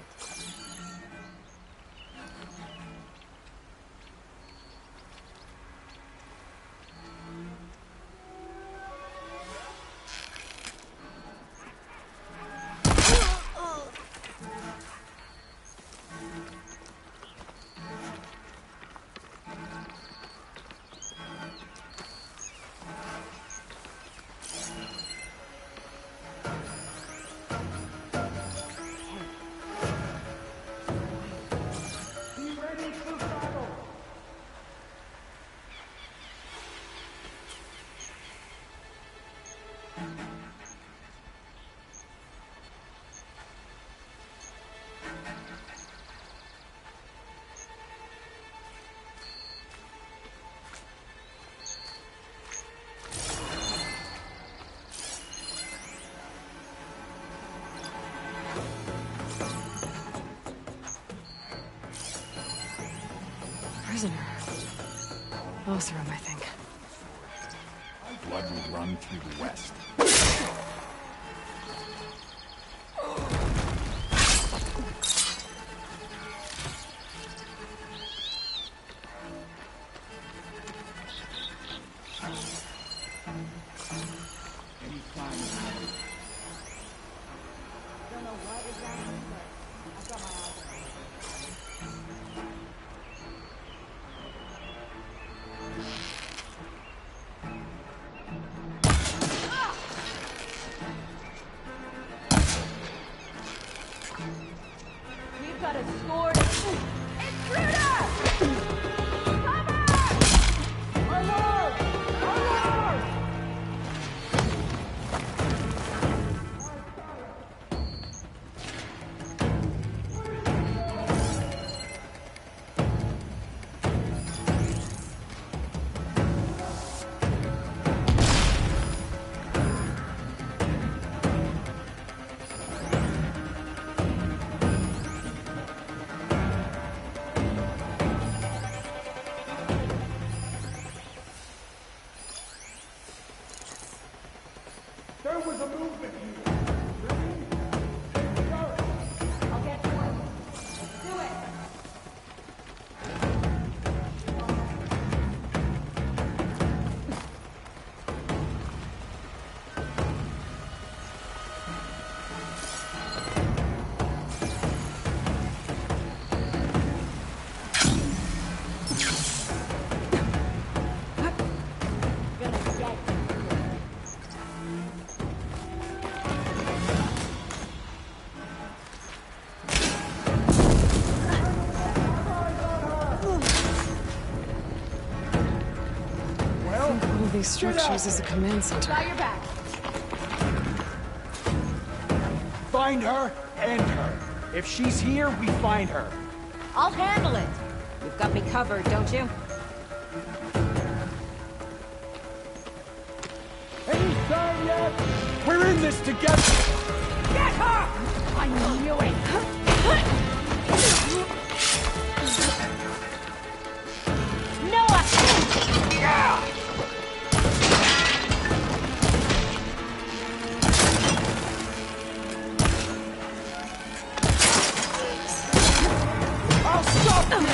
Prisoner. Lothram, I think.
Blood will run through the west.
Don't know what exactly
there was a movement here. Ready? Go.
I'll get to it. Let's do it.
One of these structures is a command center.
Got your back.
Find her, end her. If she's here, we find her.
I'll handle it. You've got me covered, don't you?
Any sign yet? We're in this together.
Get her! I knew it. Noah!
Yeah! I'll stop you!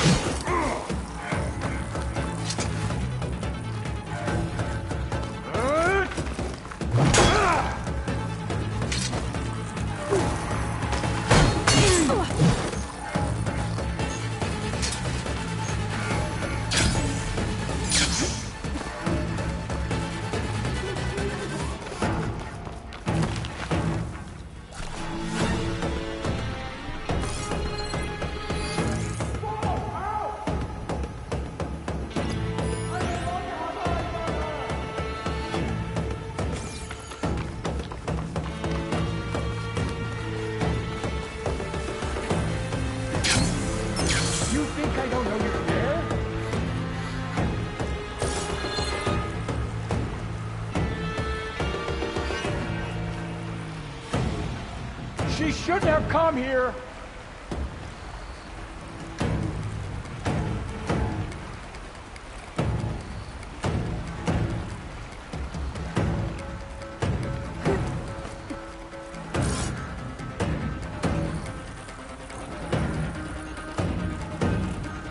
You think I don't know you're there? She shouldn't have come here.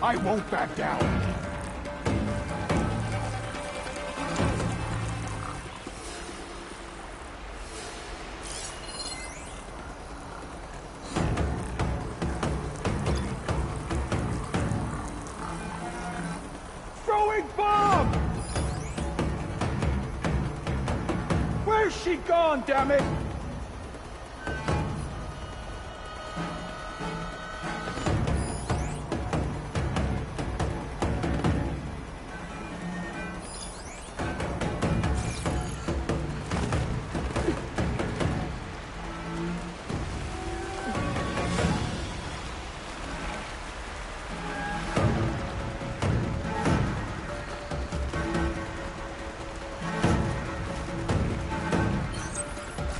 I won't back down. Throwing bomb! Where's she gone, damn it?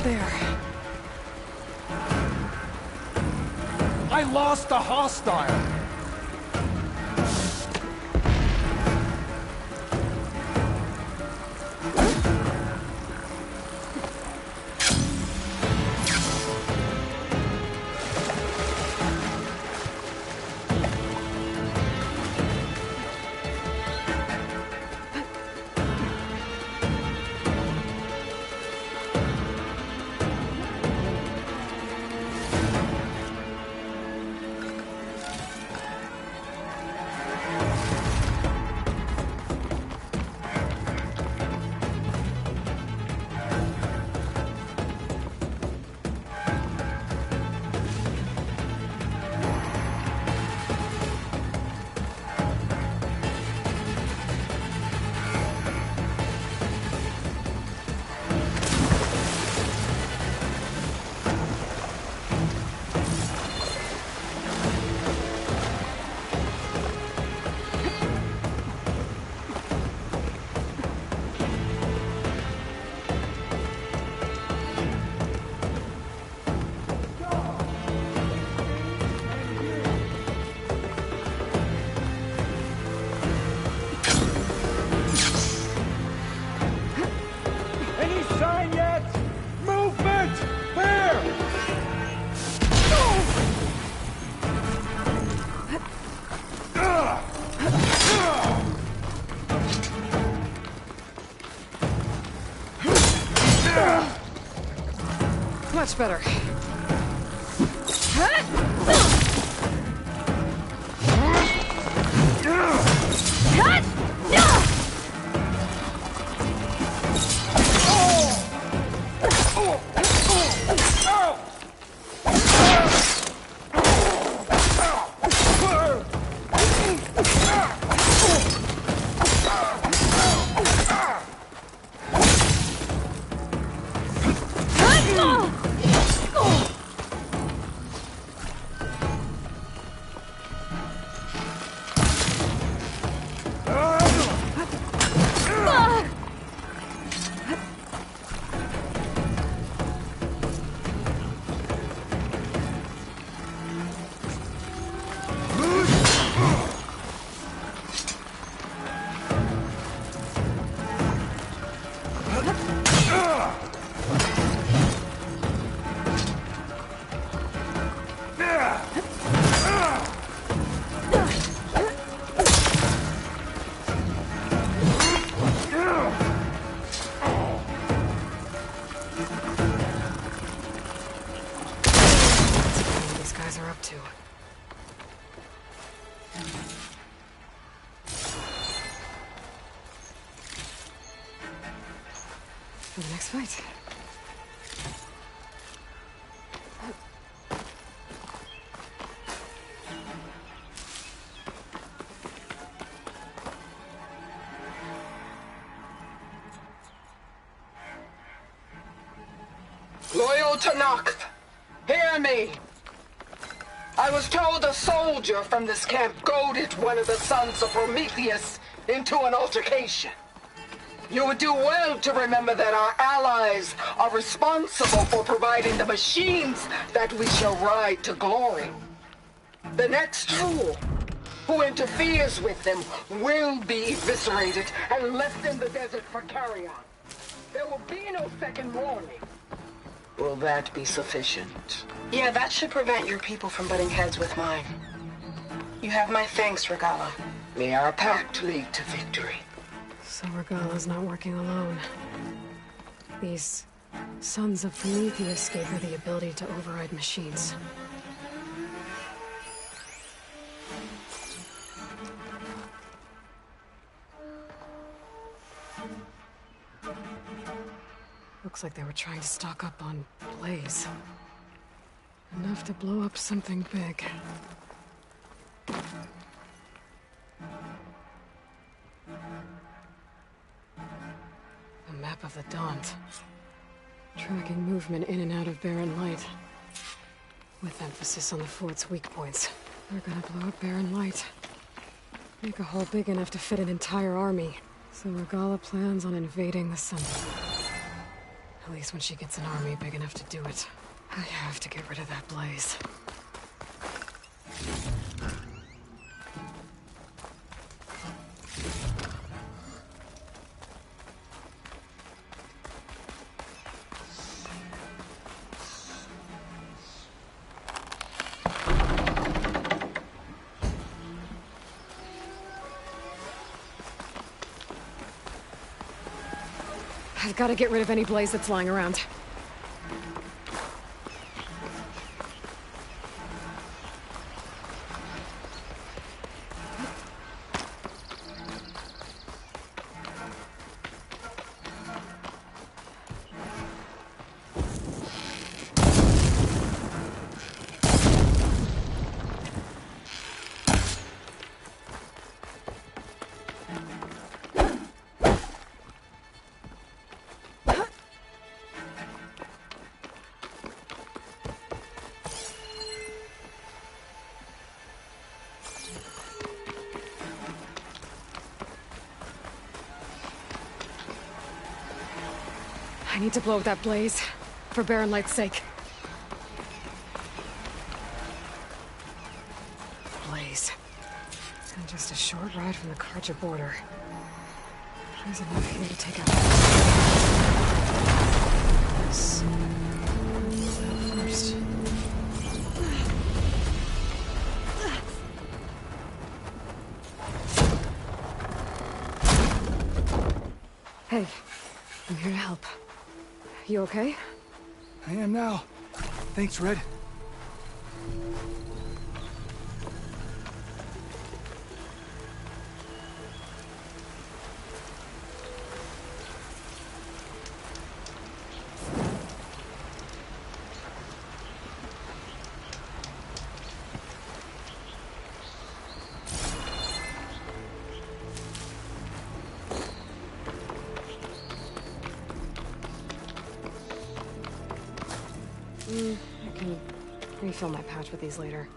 There.
I lost the hostile.
Much better. For the next fight.
Loyal Tenakth, hear me. I was told a soldier from this camp goaded one of the sons of Prometheus into an altercation. You would do well to remember that our allies are responsible for providing the machines that we shall ride to glory. The next fool who interferes with them will be eviscerated and left in the desert for carrion. There will be no second warning. Will that be sufficient?
Yeah, that should prevent your people from butting heads with mine. You have my thanks, Regalla.
May our pact lead to victory.
So Regalla's not working alone. These sons of Prometheus gave her the ability to override machines. Looks like they were trying to stock up on Blaze. Enough to blow up something big. A map of the Daunt. Tracking movement in and out of Barren Light. With emphasis on the fort's weak points. They're gonna blow up Barren Light. Make a hole big enough to fit an entire army. So Regalla plans on invading the Sun. At least when she gets an army big enough to do it. I have to get rid of that Blaze. I've got to get rid of any Blaze that's lying around. I need to blow up that Blaze, for Barren Light's sake. Blaze. And just a short ride from the Carja border. There's enough here to take out this. First. Hey, I'm here to help. You okay?
I am now. Thanks, Red.
I can refill my pouch with these later.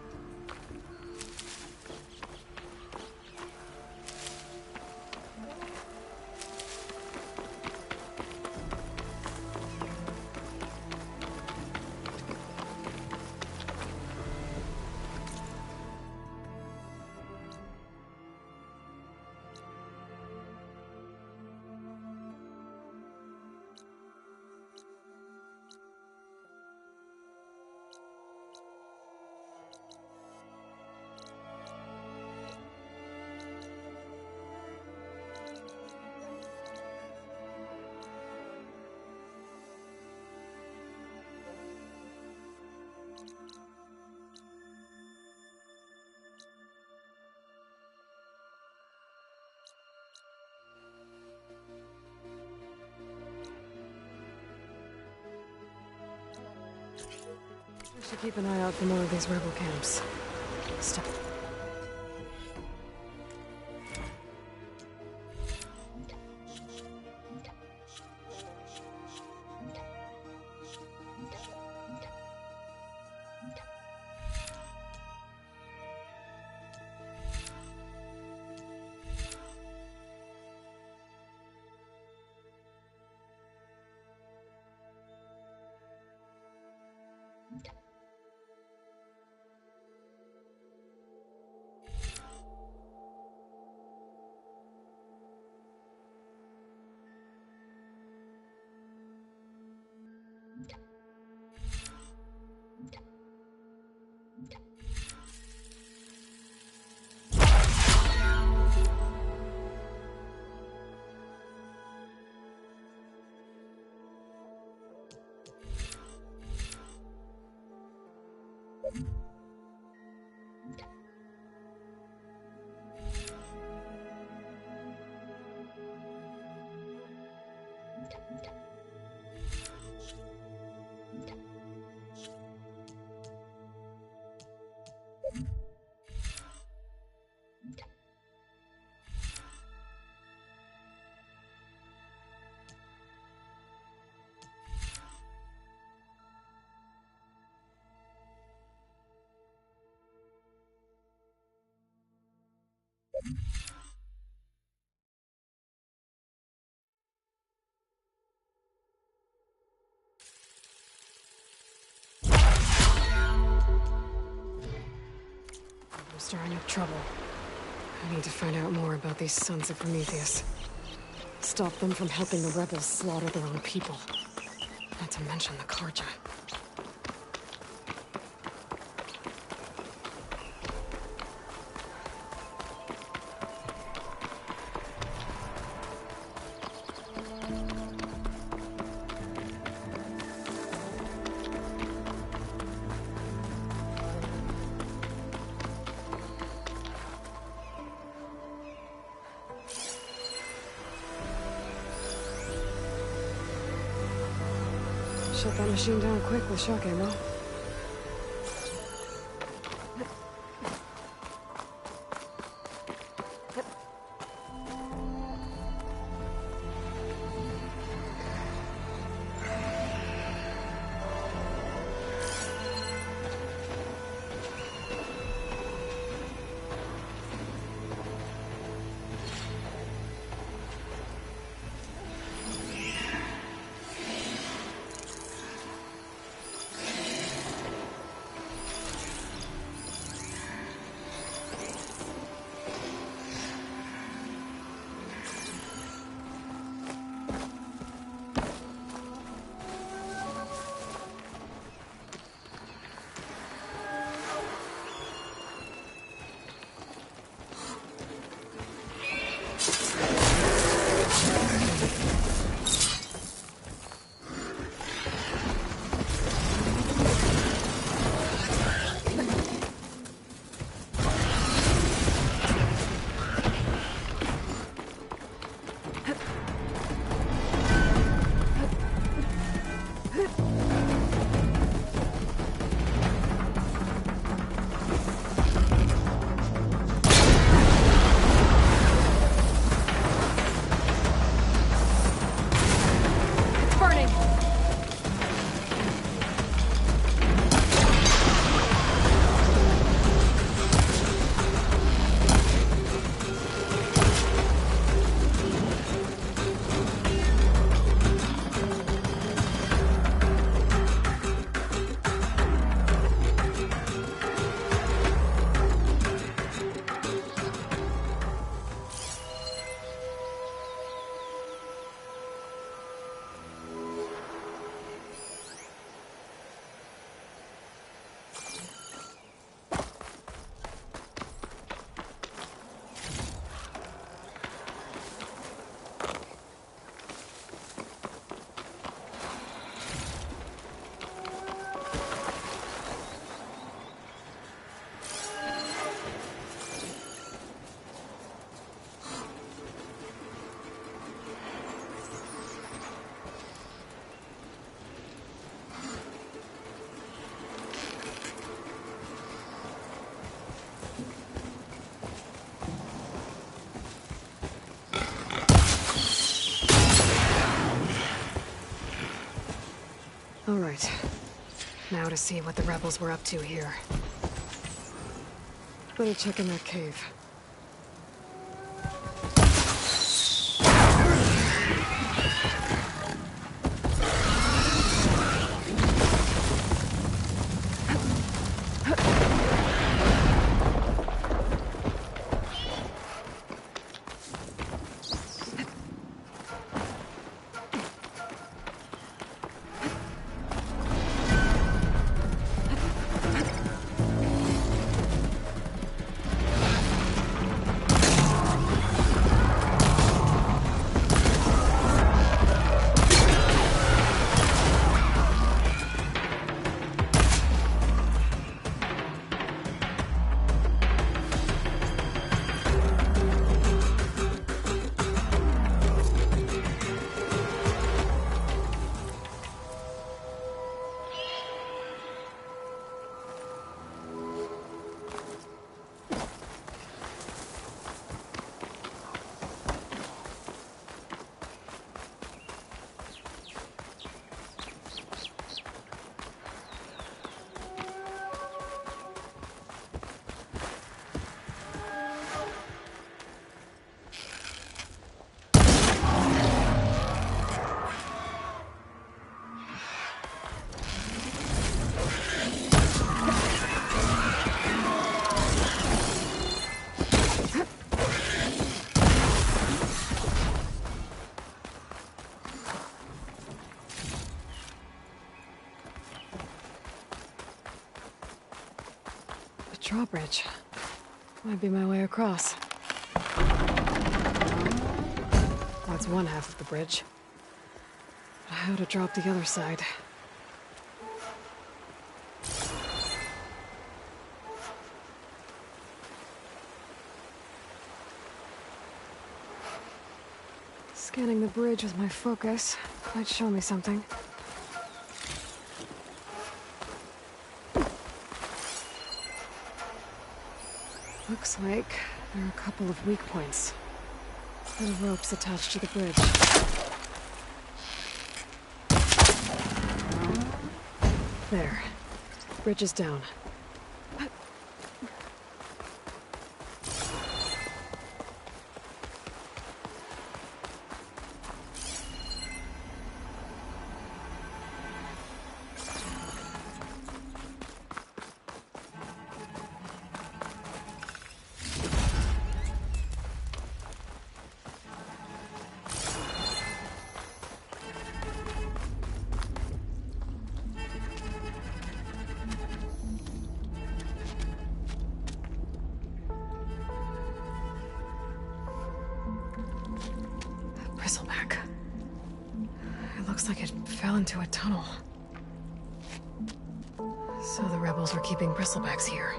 I should keep an eye out for more of these rebel camps. Stop. I'm stirring up trouble. I need to find out more about these sons of Prometheus. Stop them from helping the rebels slaughter their own people. Not to mention the Karja. Shut that machine down quick with shock ammo. All right. Now to see what the rebels were up to here. Better check in that cave. Drawbridge. Might be my way across. That's one half of the bridge. How to drop the other side? Scanning the bridge with my focus might show me something. Looks like there are a couple of weak points. Little ropes attached to the bridge. There. Bridge is down. Bristleback. It looks like it fell into a tunnel. So the rebels were keeping bristlebacks here.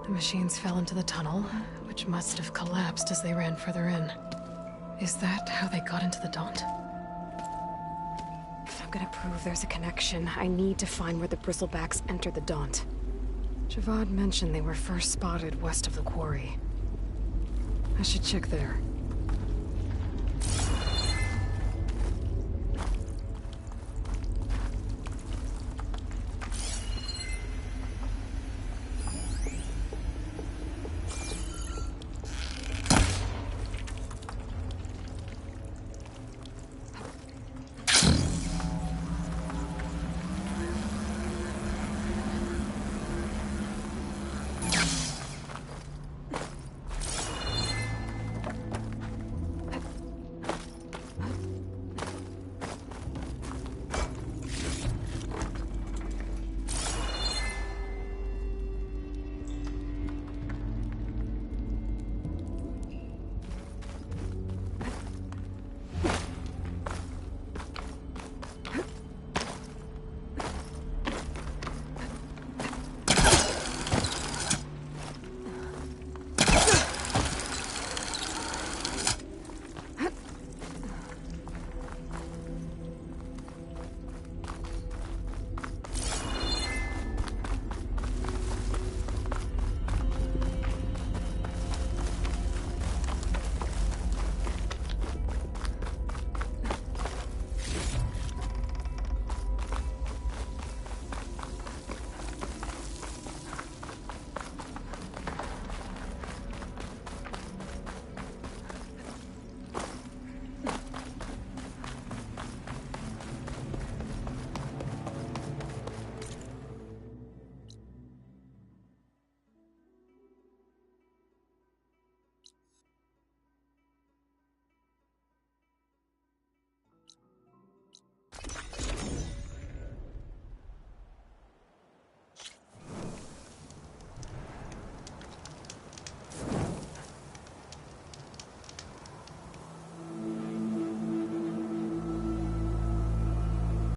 The machines fell into the tunnel, which must have collapsed as they ran further in. Is that how they got into the Daunt? If I'm gonna prove there's a connection, I need to find where the Bristlebacks entered the Daunt. Javad mentioned they were first spotted west of the quarry. I should check there.